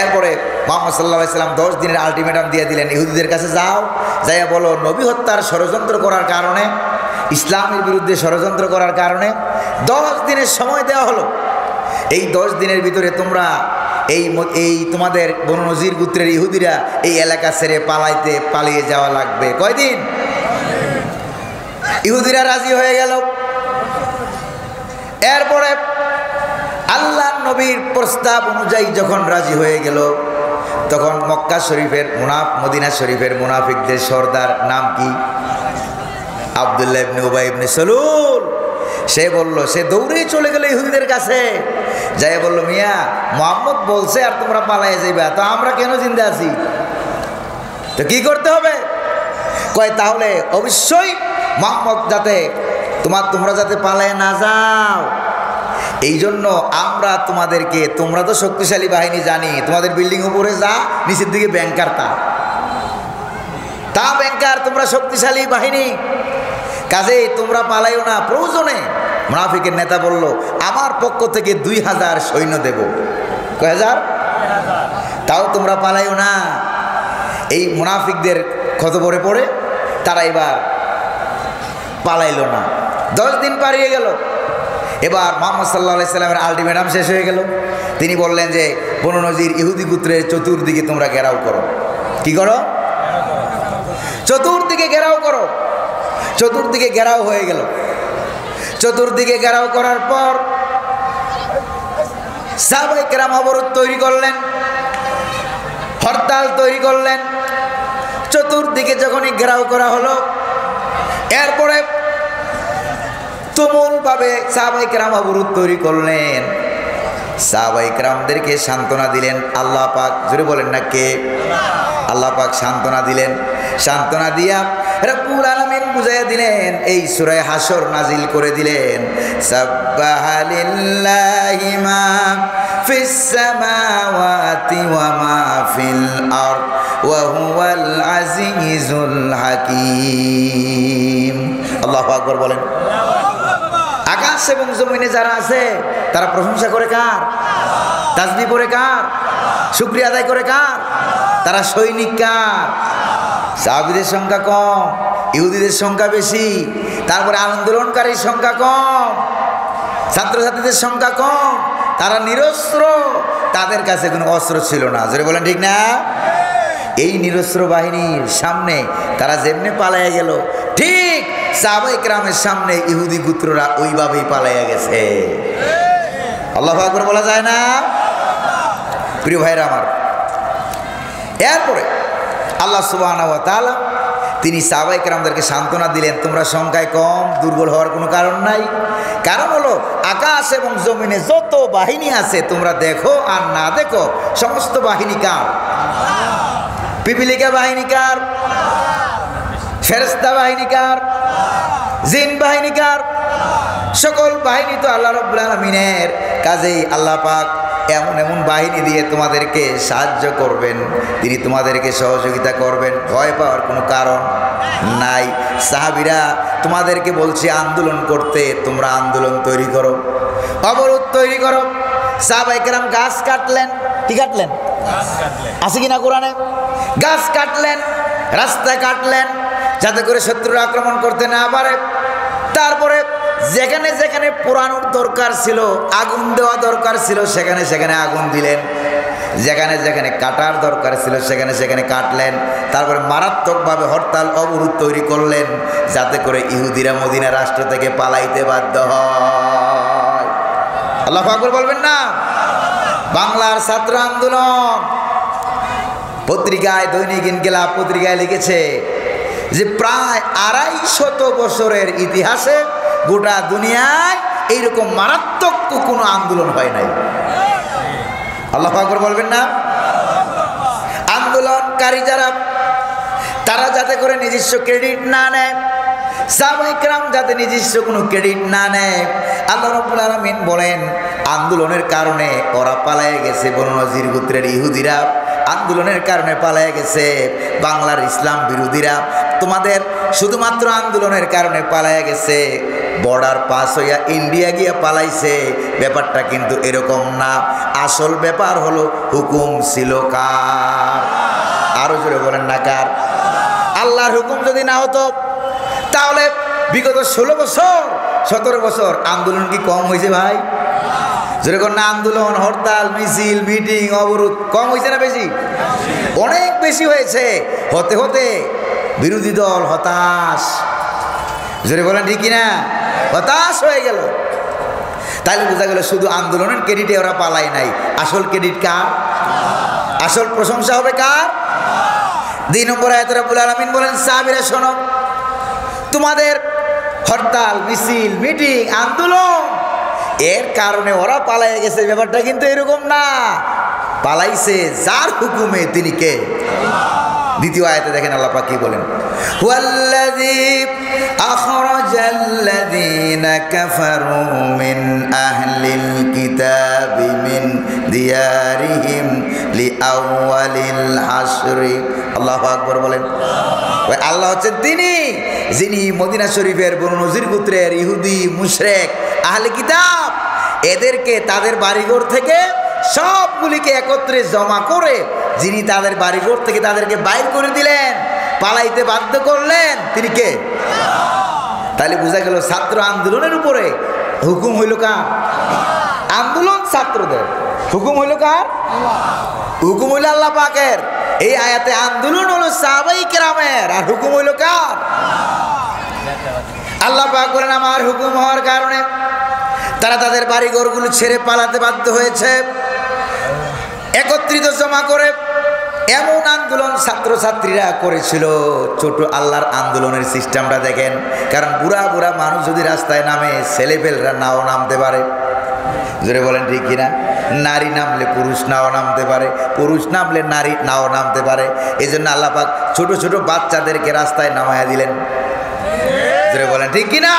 এরপরে মুহাম্মদ সাল্লাল্লাহু আলাইহি ওয়াসাল্লাম 10 দিনের আলটিমেটাম দিয়ে দিলেন, ইহুদিদের কাছে যাও, যাইয়া বলো নবী হত্যার ষড়যন্ত্র করার কারণে, ইসলামের বিরুদ্ধে ষড়যন্ত্র করার কারণে 10 দিনের সময় দেওয়া হলো। এই 10 দিনের ভিতরে তোমরা এই তোমাদের বনু নজির গোত্রের ইহুদিরা এই এলাকা ছেড়ে পালিয়ে যাওয়া লাগবে। কয়দিন? ইহুদিরা রাজি হয়ে গেল। এরপরে আল্লাহর নবীর প্রস্তাব অনুযায়ী যখন রাজি হয়ে গেল, তখন মক্কা শরীফের মদিনা শরীফের মুনাফিকদের সর্দার নাম কি? আব্দুল্লাহ ইবনে উবাই ইবনে সালুল। সে বলল, সে দৌড়েই চলে গেল ইহুদিদের কাছে, যাই বলল, মিয়া মুহাম্মদ বলছে আর তোমরা পালাইয়া যাইবা, তো আমরা কেন জিন্দা আছি? তো কি করতে হবে? কয় তাহলে অবশ্যই মুহাম্মদ যাতে তোমরা যাতে পালায় না যাও, এই জন্য আমরা তোমাদেরকে, তোমরা তো শক্তিশালী বাহিনী জানি, তোমাদের বিল্ডিং উপরে যা, নিচের দিকে ব্যাংকার তা ব্যাংকার, তোমরা শক্তিশালী বাহিনী, কাজেই তোমরা পালাইও না, প্রয়োজনে মুনাফিকের নেতা বলল, আমার পক্ষ থেকে 2000 সৈন্য দেব। কয় হাজার? তাও তোমরা পালাইও না। এই মুনাফিকদের খবরে পড়ে তারা এবার পালাইল না। 10 দিন পারিয়ে গেল। এবার মুহাম্মদ সাল্লাল্লাহু আলাইহি সাল্লামের আলটিমেটাম শেষ হয়ে গেল। তিনি বললেন যে, বনু নজির ইহুদি গোত্রের চতুর্দিকে তোমরা ঘেরাও করো। কি করো? চতুর্দিকে ঘেরাও করো। চতুর্দিকে ঘেরাও হয়ে গেল। চতুর্দিকে ঘেরাও করার পর সাহাবায়ে কেরাম অবরোধ তৈরি করলেন, হরতাল তৈরি করলেন। চতুর্দিকে যখনই ঘেরাও করা হলো, এরপরে তুমুলভাবে সাহাবায়ে কেরাম অবরোধ তৈরি করলেন। সাহাবায়ে কেরামদেরকে সান্ত্বনা দিলেন আল্লাহ পাক। জোরে বলেন না কে? আল্লাহ পাক সান্ত্বনা দিলেন। সান্ত্বনা দিয়া রব্বুল আলামিন বুঝাইয়া দিলেন, এই সূরা হাসর নাজিল করে দিলেন, সাব্বাহা লিল্লাহি মা ফিস সামাওয়াতি ওয়া মা ফিল আরদ ওয়া হুয়াল আজিজুল হাকীম। আল্লাহু আকবার বলেন। আকাশ এবং জমিনে যারা আছে তারা প্রশংসা করে কার? তাসবিহ পড়ে কার? শুকরিয়া আদায় করে কার? তারা সৈনিক কার? সাহাবীদের সংখ্যা কম, ইহুদিদের সংখ্যা বেশি। তারপরে আন্দোলনকারীর সংখ্যা কম, ছাত্রছাত্রীদের সংখ্যা কম। তারা নিরস্ত্র, তাদের কাছে কোনো অস্ত্র ছিল না। জোরে বলেন ঠিক না? এই নিরস্ত্র বাহিনীর সামনে তারা যেমনি পালাইয়া গেল, ঠিক সাহাবায়ে কেরামের সামনে ইহুদি গোত্ররা ওইভাবেই পালাইয়া গেছে। আল্লাহু আকবার বলা যায় না? প্রিয় ভাইরা আমার, এরপরে আল্লাহ সুবহানাহু ওয়া তাআলা তিনি সাহাবায়ে কেরামদেরকে সান্ত্বনা দিলেন, তোমরা সংখ্যায় কম, দুর্বল হওয়ার কোনো কারণ নাই। কারণ হলো আকাশ এবং জমিনে যত বাহিনী আছে তোমরা দেখো আর না দেখো, সমস্ত বাহিনী কার? পিপিলিকা বাহিনী কার? ফেরেশতা বাহিনী কার? জিন বাহিনী কার? সকল বাহিনী তো আল্লাহ রাব্বুল আলামিনের। কাজেই আল্লাহ পাক এমন এমন বাহিনী দিয়ে তোমাদেরকে সাহায্য করবেন, তিনি তোমাদেরকে সহযোগিতা করবেন। ভয় পাওয়ার কোনো কারণ নাই। সাহাবীরা তোমাদেরকে বলছে আন্দোলন করতে, তোমরা আন্দোলন তৈরি করো, অবরোধ তৈরি করো। সাহাবায়ে কেরাম গাছ কাটলেন। কি কাটলেন? আছে কিনা কোরআনে? গাছ কাটলেন, রাস্তা কাটলেন, যাতে করে শত্রুরা আক্রমণ করতে না পারে। তারপরে যেখানে যেখানে পোড়ানোর দরকার ছিল, আগুন দেওয়া দরকার ছিল, সেখানে সেখানে আগুন দিলেন। যেখানে যেখানে কাটার দরকার ছিল সেখানে সেখানে কাটলেন। তারপরে মারাত্মকভাবে হরতাল অবরোধ তৈরি করলেন, যাতে করে ইহুদিরা মদিনা রাষ্ট্র থেকে পালাইতে বাধ্য হয়। আল্লাহু আকবার বলবেন না? বাংলার ছাত্র আন্দোলন পত্রিকায়, দৈনিক ইনকিলাব পত্রিকায় লিখেছে যে প্রায় 250 বছরের ইতিহাসে গোটা দুনিয়ায় এইরকম মারাত্মক কোনো আন্দোলন হয় নাই। আল্লাহু আকবার বলবেন না? আন্দোলনকারী যারা, তারা যাতে করে নিজস্ব ক্রেডিট না নেয়, সাহাবায়ে কেরাম যাতে নিজস্ব কোনো ক্রেডিট না নেয়, আল্লাহ রাব্বুল আলামিন বলেন আন্দোলনের কারণে ওরা পালায়ে গেছে। বনু নজির গোত্রের ইহুদিরা আন্দোলনের কারণে পালায়ে গেছে। বাংলার ইসলাম বিরোধীরা তোমাদের শুধুমাত্র আন্দোলনের কারণে পালায়ে গেছে, বর্ডার পাস হইয়া ইন্ডিয়া গিয়া পালাইছে। ব্যাপারটা কিন্তু এরকম না। আসল ব্যাপার হলো হুকুম ছিল কার? আরো জোরে বলেন না কার? আল্লাহর হুকুম যদি না হতো তাহলে বিগত 16 বছর 17 বছর আন্দোলন কি কম হয়েছে ভাই? জোরে কোন না? আন্দোলন, হরতাল, মিছিল, মিটিং, অবরোধ কম হয়েছে না বেশি? অনেক বেশি হয়েছে। হতে হতে বিরোধী দল হতাশ। জোরে বলেন ঠিক কিনা? হতাশ হয়ে গেল। তাইলে বোঝা গেল শুধু আন্দোলনের ক্রেডিটে ওরা পালায় নাই। আসল ক্রেডিট কার? আসল প্রশংসা হবে কার? 2 নম্বর আয়াতে রব্বুল আলামিন বলেন, সাহাবীরা শোনো, তোমাদের হরতাল, মিছিল, মিটিং, আন্দোলন এর কারণে ওরা পালাইয়া গেছে, ব্যাপারটা কিন্তু এরকম না। পালাইছে যার হুকুমে, তিনি কে? দ্বিতীয় আয়াতে দেখেন আল্লাহ পাক কি বলেন, হুয়াল্লাযী আখরাজাল্লাযীনা কাফারু মিন আহলিল কিতাবি মিন দিয়ারিহিম লিআউয়ালিল হাসরি। আল্লাহু আকবার বলেন। আল্লাহ হচ্ছেন তিনি যিনি মদিনা শরীফের বনু নজির গোত্রের ইহুদি মুশরিক আহলে কিতাব এদেরকে তাদের বাড়িঘর থেকে সবগুলিকে একত্রে জমা করে যিনি তাদের বাড়িঘর থেকে তাদেরকে বাইর করে দিলেন, পালাইতে বাধ্য করলেন, তিনি কে? তাহলে বোঝা গেল ছাত্র আন্দোলনের উপরে হুকুম হইল কার? আন্দোলন ছাত্রদের, হুকুম হইল কার? হুকুম হইল আল্লাহ পাকের। এই আয়াতে আন্দোলন হলো সাহাবায়ে কেরামের, আর হুকুম হইল কার? আল্লাহ পাক বলেন আমার হুকুম হওয়ার কারণে তারা তাদের বাড়িঘরগুলো ছেড়ে পালাতে বাধ্য হয়েছে। একত্রিত জমা করে এমন আন্দোলন ছাত্রছাত্রীরা করেছিল, ছোট আল্লাহর আন্দোলনের সিস্টেমটা দেখেন। কারণ বুড়া বুড়া মানুষ যদি রাস্তায় নামে, ছেলেপেলেরা নাও নামতে পারে, জোরে বলেন ঠিক কিনা? নারী নামলে পুরুষ নাও নামতে পারে, পুরুষ নামলে নারী নাও নামতে পারে। এই জন্য আল্লাহ পাক ছোট ছোট বাচ্চাদেরকে রাস্তায় নামায়া দিলেন, জোরে বলেন ঠিক কিনা?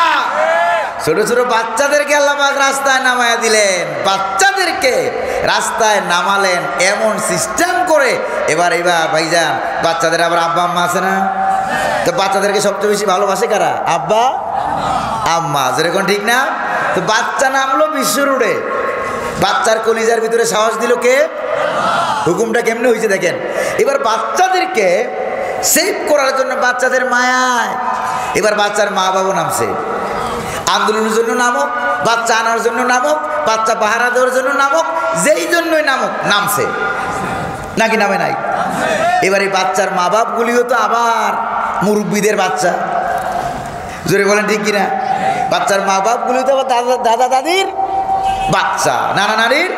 ছোট ছোট বাচ্চাদেরকে আল্লাহ পাক রাস্তায় নামায়া দিলেন, বাচ্চাদেরকে রাস্তায় নামালেন এমন সিস্টেম করে। এবার ভাইজান বাচ্চাদের আবার আব্বা আম্মা আছে না? তো বাচ্চাদেরকে সবচেয়ে বেশি ভালোবাসে কারা? আব্বা আম্মা, যেরকম ঠিক না? তো বাচ্চা নামলো বিশ্ব রোডে, বাচ্চার কলিজার ভিতরে সাহস দিল কে? হুকুমটা কেমনে হয়েছে দেখেন। এবার বাচ্চাদেরকে সেভ করার জন্য বাচ্চাদের মায়ায় এবার বাচ্চার মা বাবা নামছে, আন্দোলনের জন্য নামক, বাচ্চা আনার জন্য নামক, বাচ্চা পাহারা দেওয়ার জন্য নামক, যেই জন্যই নামক নামছে, নাকি নামে নাই? এবার এই বাচ্চার মা বাপগুলিও তো আবার মুরব্বীদের বাচ্চা, জোরে বলেন ঠিক কিনা? বাচ্চার মা বাপগুলিও তো আবার দাদা দাদির বাচ্চা, নানা নানির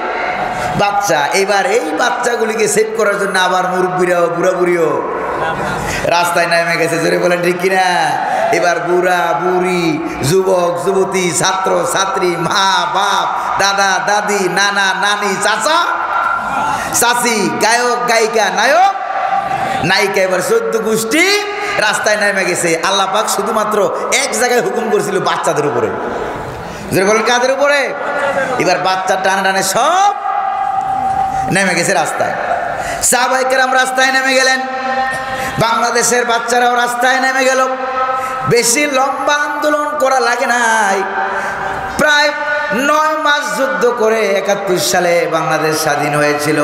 বাচ্চা। এবার এই বাচ্চাগুলিকে সেভ করার জন্য আবার মুরব্বীরাও বুড়া বুড়িও রাস্তায় নেমে গেছে, জোরে বলেন ঠিক কিনা? এবার বুড়া বুড়ি, যুবক যুবতী, ছাত্র ছাত্রী, মা বাপ, দাদা দাদি, নানা নানি, চাচা চাচি, গায়ক গায়িকা, নায়ক নায়িকা, এবার 14 গোষ্ঠী রাস্তায় নেমে গেছে। আল্লাহ পাক শুধুমাত্র এক জায়গায় হুকুম করেছিল বাচ্চাদের উপরে, জোরে বলেন কাদের উপরে? এবার বাচ্চা টানে টানে সব নেমে গেছে রাস্তায়। সাহাবায়ে কেরাম রাস্তায় নেমে গেলেন, বাংলাদেশের বাচ্চারাও রাস্তায় নেমে গেল। বেশি লম্বা আন্দোলন করা লাগে নাই, প্রায় 9 মাস যুদ্ধ করে 71 সালে বাংলাদেশ স্বাধীন হয়েছিল।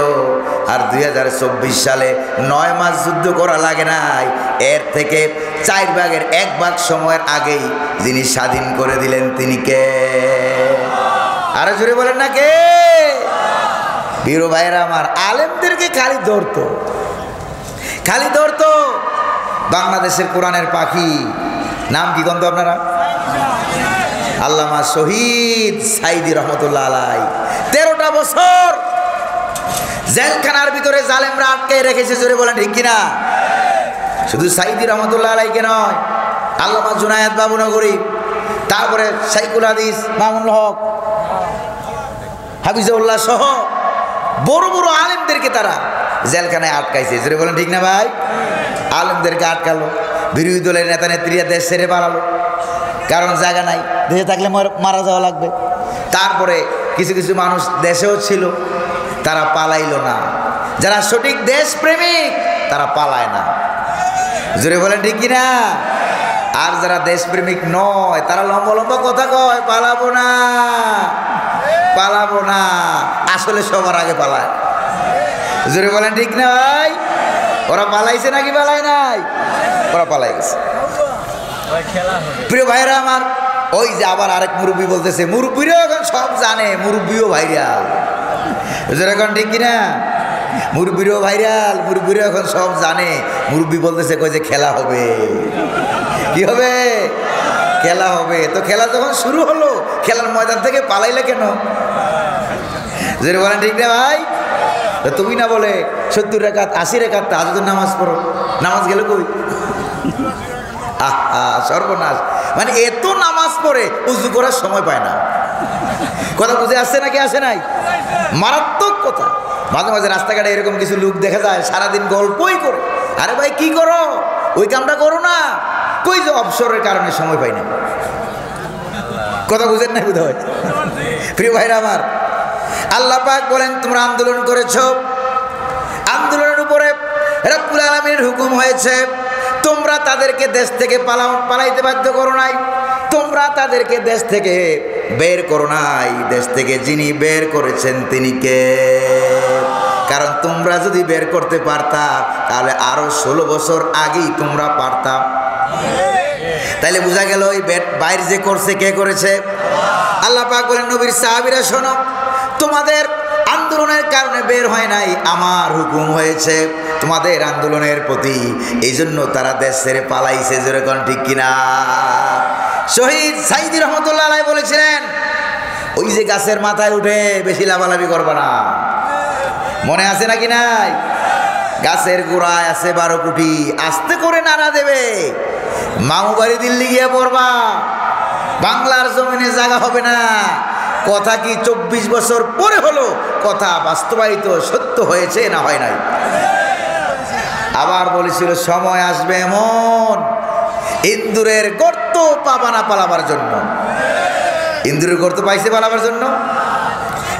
আর 2024 সালে 9 মাস যুদ্ধ করা লাগে নাই, এর থেকে 4 ভাগের 1 ভাগ সময়ের আগেই যিনি স্বাধীন করে দিলেন তিনি কে? আরো জোরে বলেন না কে? বীর ভাইরা আমার, আলেমদেরকে খালি ধরতো, খালি ধরতো। বাংলাদেশের কোরআনের পাখি নাম কি গন্ধ আপনারা? আল্লামা শহীদ সাইদি রহমতুল্লাহ আলাই 13টা বছর জেলখানার ভিতরে জালেমরা আটকে রেখেছে, জোরে বলেন ঠিক কিনা? শুধু সাইদি রহমতুল্লাহ আলাইকে নয়, আল্লামা জুনায়েদ বাবুনগরী, তারপরে শাইখুল হাদিস মামুনুল হক, হাফিজুল্লাহ সহ বড় বড় আলেমদেরকে তারা জেলখানায় আটকাইছে, জোরে বলেন ঠিক না ভাই? আলেমদেরকে আটকালো, বিরোধী দলের নেতা নেত্রীরা দেশ ছেড়ে পালালো, কারণ জায়গা নাই, দেশে থাকলে মারা যাওয়া লাগবে। তারপরে কিছু কিছু মানুষ দেশেও ছিল, তারা পালাইলো না। যারা সঠিক দেশপ্রেমিক তারা পালায় না, জোরে বলেন ঠিক কিনা? আর যারা দেশপ্রেমিক নয় তারা লম্বা লম্বা কথা কয়, পালাবো না পালাবো না, আসলে সবার আগে পালায়, জোরে বলেন ঠিক না ভাই? ওরা পালাইছে নাকি পালায় নাই? ওরা পালাই গেছে। প্রিয় ভাইরা আমার, ওই যে আবার আরেক মুরব্বী বলতেছে, মুরব্বীরাও এখন সব জানে, মুরব্বীও ভাইরাল, এখন ঠিক কিনা? মুরব্বীরাও ভাইরাল, মুরব্বীরাও এখন সব জানে। মুরব্বী বলতেছে কই যে খেলা হবে, কি হবে? খেলা হবে। তো খেলা যখন শুরু হলো, খেলার ময়দান থেকে পালাইলে কেন? বলেন ঠিক না ভাই? তুমি না বলে 70 রাকাত 80 রাকাত তাহাজ্জুদের নামাজ পড়ো, নামাজ গেল কই? সর্বনাশ। মানে এত নামাজ পড়ে উজু করার সময় পায় না। কথা বুঝে আসছে নাকি আসে নাই? মারাত্মক কথা। মাঝে মাঝে রাস্তাঘাটে এরকম কিছু লোক দেখা যায় সারাদিন গল্পই করে। আরে ভাই কি করো? ওই কামটা করো না। কই যে অবসরের কারণে সময় পাই না। কথা বুঝেন না বোধ হয়। প্রিয় ভাইরা আমার, আল্লাহ পাক বলেন তোমরা আন্দোলন করেছো, আন্দোলনের উপরে রব্বুল আলামিনের হুকুম হয়েছে তোমরা তাদেরকে দেশ থেকে পালাইতে বাধ্য করো নাই, তোমরা তাদেরকে দেশ থেকে বের করো নাই। দেশ থেকে যিনি বের করেছেন তিনি কে? কারণ তোমরা যদি বের করতে পারতা তাহলে আরো 16 বছর আগেই তোমরা পারতা। তাইলে বোঝা গেল ওই বাইর যে করছে কে করেছে? আল্লাহ পাক বলেন, নবীর সাহাবীরা শোনো, তোমাদের আন্দোলনের কারণে বের হয় নাই, আমার হুকুম হয়েছে তোমাদের আন্দোলনের প্রতি, এই জন্য তারা দেশ ছেড়ে পালাইছে। যেরকম ঠিক কিনা? শহীদ সাইদি রহমতুল্লাহ আলাইহি বলেছিলেন, ওই যে গাছের মাথায় উঠে বেশি লাফালাফি করবা না। মনে আছে নাকি নাই? গাছের গোড়ায় আছে 12 কোটি, আস্তে করে নাড়া দেবে, মামু বাড়ি দিল্লি গিয়ে পড়বা, বাংলার জমিনে জায়গা হবে না। কথা কি 24 বছর পরে হলো, কথা বাস্তবায়িত সত্য হয়েছে না হয় নাই? আবার বলেছিল সময় আসবে এমন ইন্দুরের গর্ত পাবা না পালাবার জন্য। ইন্দুরের গর্ত পাইছে পালাবার জন্য?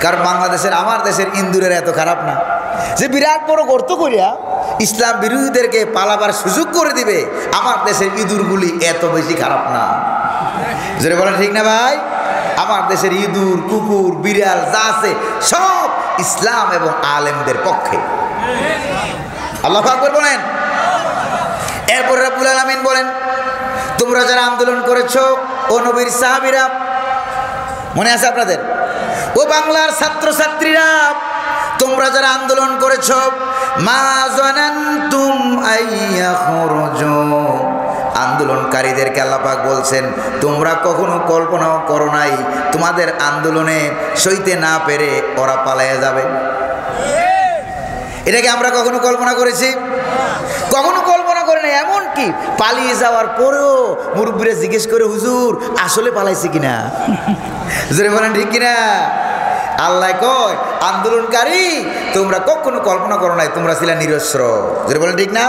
কারণ বাংলাদেশের, আমার দেশের ইন্দুরের এত খারাপ না যে বিরাট বড় গর্ত করিয়া ইসলাম বিরোধীদেরকে পালাবার সুযোগ করে দিবে। আমার দেশের ইঁদুরগুলি এত বেশি খারাপ না। যেটা বলেন ঠিক না ভাই? আমার দেশের ইঁদুর, কুকুর, বিড়াল যা আছে সব ইসলাম এবং আলেমদের পক্ষে। আল্লাহু আকবার বলেন। এরপর রব্বুল আলামিন বলেন, তোমরা যারা আন্দোলন করেছো ও নবীর সাহাবীরা, মনে আছে আপনাদের? ও বাংলার ছাত্রছাত্রীরা, তোমরা যারা আন্দোলন করেছো, মা জানান্তুম আইয়া খরজু, আন্দোলনকারীদেরকে আল্লাহ পাক বলছেন তোমরা কখনো কল্পনাও করো নাই তোমাদের আন্দোলনে সইতে না পেরে ওরা পালাইয়া যাবে। এটাকে আমরা কখনো কল্পনা করেছি? কখনো কল্পনা করে না। এমনকি পালিয়ে যাওয়ার পরেও মুরব্বীরা জিজ্ঞেস করে, হুজুর আসলে পালাইছে কিনা? হুজুরে বলেন ঠিক কিনা? আল্লাহ কয়, আন্দোলনকারী তোমরা কখনো কল্পনা করো নাই, তোমরা ছিলা নিরস্ত্র। হুজুরে বলেন ঠিক না?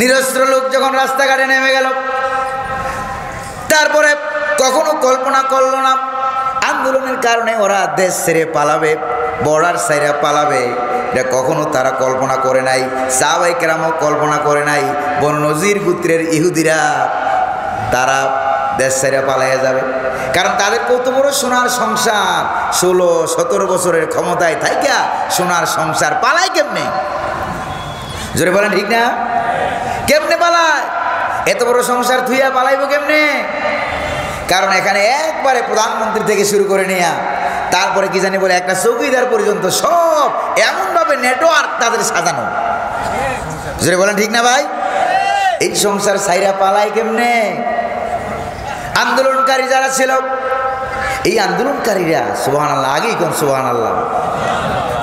নিরস্ত্র লোক যখন রাস্তাঘাটে নেমে গেল, তারপরে কখনো কল্পনা করলো না আন্দোলনের কারণে ওরা দেশ ছেড়ে পালাবে, বর্ডার ছেড়ে পালাবে। এটা কখনো তারা কল্পনা করে নাই, সাহাবায়ে কেরামও কল্পনা করে নাই। বনু নজির গোত্রের ইহুদিরা তারা দেশ ছেড়ে পালাইয়া যাবে, কারণ তাদের কত বড় সোনার সংসার, 16-17 বছরের ক্ষমতায় থাইকা সোনার সংসার পালায় কেমনে? জোরে বলেন ঠিক না? কেমনে পালায়? এত বড় সংসার থুইয়া পালাইব কেমনে? কারণ এখানে একবারে প্রধানমন্ত্রী থেকে শুরু করে নেয়া, তারপরে কি জানি বলে একটা চৌকিদার পর্যন্ত সব এমনভাবে নেটওয়ার্ক তাদের সাজানো। জোরে বলেন ঠিক না ভাই? এই সংসার সাইরা পালায় কেমনে? আন্দোলনকারী যারা ছিল, এই আন্দোলনকারীরা সুবহানাল্লাহ, আগেই কোন সুবহানাল্লাহ,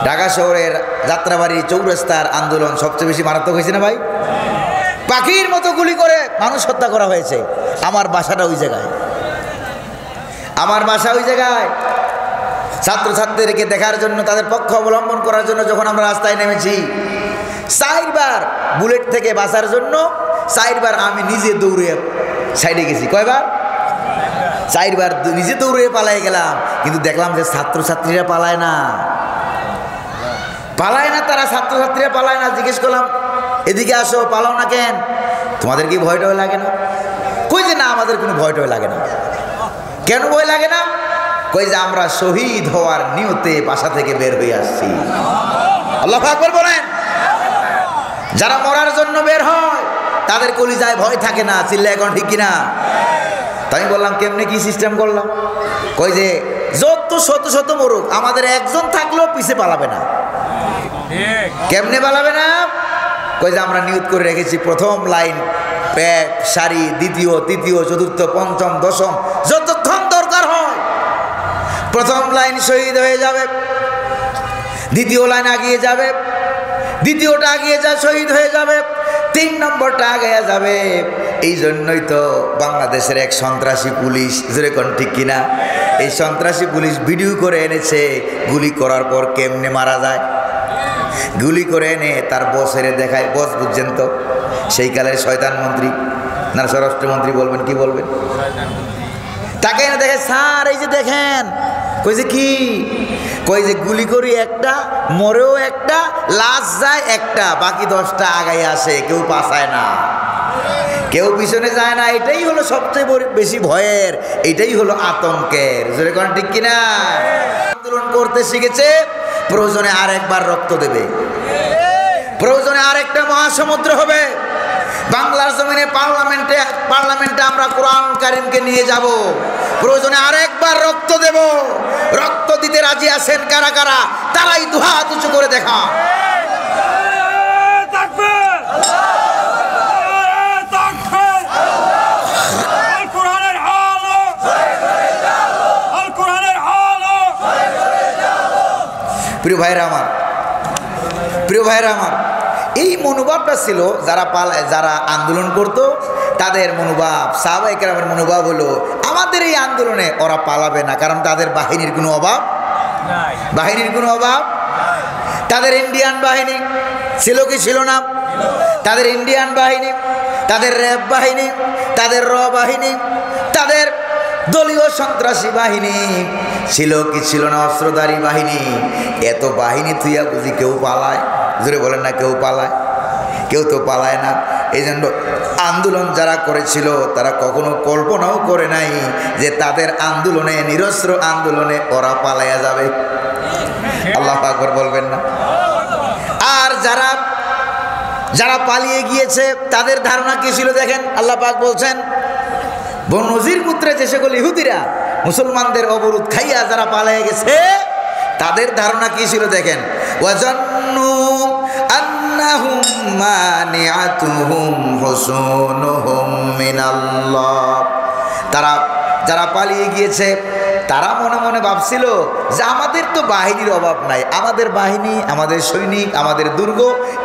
ঢাকা শহরের যাত্রাবাড়ি চৌরাস্তার আন্দোলন সবচেয়ে বেশি মারাত্মক হয়েছে না ভাই? পাখির মতো গুলি করে মানুষ হত্যা করা হয়েছে। আমার বাসাটা ওই জায়গায়, আমার বাসা ওই জায়গায়। ছাত্রছাত্রীদেরকে দেখার জন্য, তাদের পক্ষ অবলম্বন করার জন্য যখন আমরা রাস্তায় নেমেছি, 4 বার বুলেট থেকে বাঁচার জন্য 4 বার আমি নিজে দৌড়ে সাইডে গেছি। কয়বার? 4 বার নিজে দৌড়ে পালাই গেলাম, কিন্তু দেখলাম যে ছাত্রছাত্রীরা পালায় না, তারা ছাত্রছাত্রীরা পালায় না। জিজ্ঞেস করলাম, এদিকে আসো, পালাও না কেন? তোমাদের কি ভয় টয় লাগে না? কই যে না, আমাদের কোনো ভয় টয় লাগে না। কেন ভয় লাগে না? কই যে আমরা শহীদ হওয়ার নিয়তে বাসা থেকে বের হয়ে আসছি। আল্লাহু আকবার বলেন। যারা মরার জন্য বের হয় তাদের কলিজায় ভয় থাকে না। চিল্লা এখন ঠিক কিনা? তাই আমি বললাম কেমনে কি সিস্টেম করলাম? কই যে যত শত শত মরুক, আমাদের একজন থাকলেও পিছে পালাবে না। কেমনে পালাবে না? কই যে আমরা নিয়ত করে রেখেছি, প্রথম লাইন প্যাক সারি, দ্বিতীয়, তৃতীয়, চতুর্থ, পঞ্চম, দশম, যতক্ষণ দরকার হয় প্রথম লাইন শহীদ হয়ে যাবে, দ্বিতীয় লাইন আগিয়ে যাবে, দ্বিতীয়টা আগিয়ে যা শহীদ হয়ে যাবে, 3 নম্বরটা আগিয়ে যাবে। এই জন্যই তো বাংলাদেশের এক সন্ত্রাসী পুলিশ, যেরকম ঠিক কিনা, এই সন্ত্রাসী পুলিশ ভিডিও করে এনেছে গুলি করার পর কেমনে মারা যায়। গুলি করে এনে তার বসের দেখায়। বস বুঝছেন তো, সেই কালের শয়তান মন্ত্রী না স্বরাষ্ট্রমন্ত্রী বলবেন, কি বলবেন, তাকে এনে দেখে, স্যার এই যে দেখেন। কই যে কি? কই যে গুলি করি একটা, মরেও একটা, লাশ যায় একটা, বাকি 10টা আগাই আসে, কেউ পাছায় না। কেউ পিছনে যায় না। এটাই হলো সবচেয়ে বেশি ভয়ের, এটাই হলো আতঙ্কের। জোরে কোন ঠিক কিনা? আন্দোলন করতে শিখেছে, প্রয়োজনে আরেকবার রক্ত দেবে, প্রয়োজনে আরেকটা মহাসমুদ্র হবে। বাংলার জমিনে পার্লামেন্টে আমরা কোরআন কারীমকে নিয়ে যাব, প্রয়োজনে আরেকবার রক্ত দেব। রক্ত দিতে রাজি আছেন কারা কারা? তারাই দুহাত উঁচু করে দেখা। প্রিয় ভাইরা আমার, প্রিয় ভাইরা আমার, এই মনোভাবটা ছিল যারা আন্দোলন করত তাদের মনোভাব, সাহাবায়ে কেরামের মনোভাব হলো আমাদের এই আন্দোলনে ওরা পালাবে না, কারণ তাদের বাহিনীর কোনো অভাব নাই, বাহিনীর কোনো অভাব। তাদের ইন্ডিয়ান বাহিনী ছিল কি ছিল না? তাদের ইন্ডিয়ান বাহিনী, তাদের র্যাব বাহিনী, তাদের র বাহিনী, তাদের দলীয় সন্ত্রাসী বাহিনী ছিল কি ছিল না? অস্ত্রধারী বাহিনী। এত বাহিনী তুইয়া বুঝি কেউ পালায়? জোরে বলেন না, কেউ পালায়? কেউ তো পালায় না। এই জন্য আন্দোলন যারা করেছিল তারা কখনো কল্পনাও করে নাই যে তাদের আন্দোলনে, নিরস্ত্র আন্দোলনে ওরা পালাইয়া যাবে। আল্লাহ আকবার বলবেন না? আর যারা পালিয়ে গিয়েছে তাদের ধারণা কি ছিল দেখেন, আল্লাহ পাক বলছেন বনু নজির পুত্রে যে সকল ইহুদিরা মুসলমানদের অবরোধ খাইয়া যারা পালিয়ে গেছে তাদের ধারণা কি ছিল দেখেন, ওয়াজান্নু আন্নাহুম মানিআতুহুম হুসুনুহুম মিনাল্লাহ। তারা যারা পালিয়ে গিয়েছে তারা মনে মনে ভাবছিল যে আমাদের তো বাহিনীর অভাব নাই, আমাদের বাহিনী, আমাদের সৈনিক, আমাদের দুর্গ,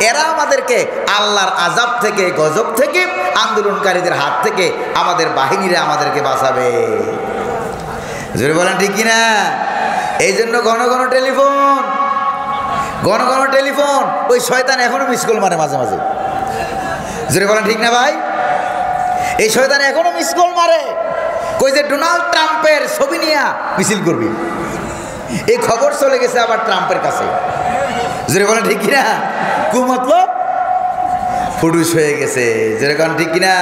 এরা আমাদেরকে আল্লাহর আযাব থেকে, গজব থেকে, আন্দোলনকারীদের হাত থেকে আমাদের বাহিনীরা আমাদেরকে বাঁচাবে। জোরে বলেন ঠিক কিনা? এই জন্য ঘন ঘন টেলিফোন, ঘন ঘন টেলিফোন। ওই শয়তান এখনো মিস কল মারে মাঝে মাঝে। জোরে বলেন ঠিক না ভাই? এই শয়তান এখনো মিস কল মারে, কই যে ডোনাল্ড ট্রাম্পের ছবি নিয়ে মিছিল করবি। এই খবর চলে গেছে আবার ট্রাম্পের কাছে। জোরে বলেন ঠিক কিনা? কু মতলব ফুডুস হয়ে গেছে। যেরকম ঠিক কিনা?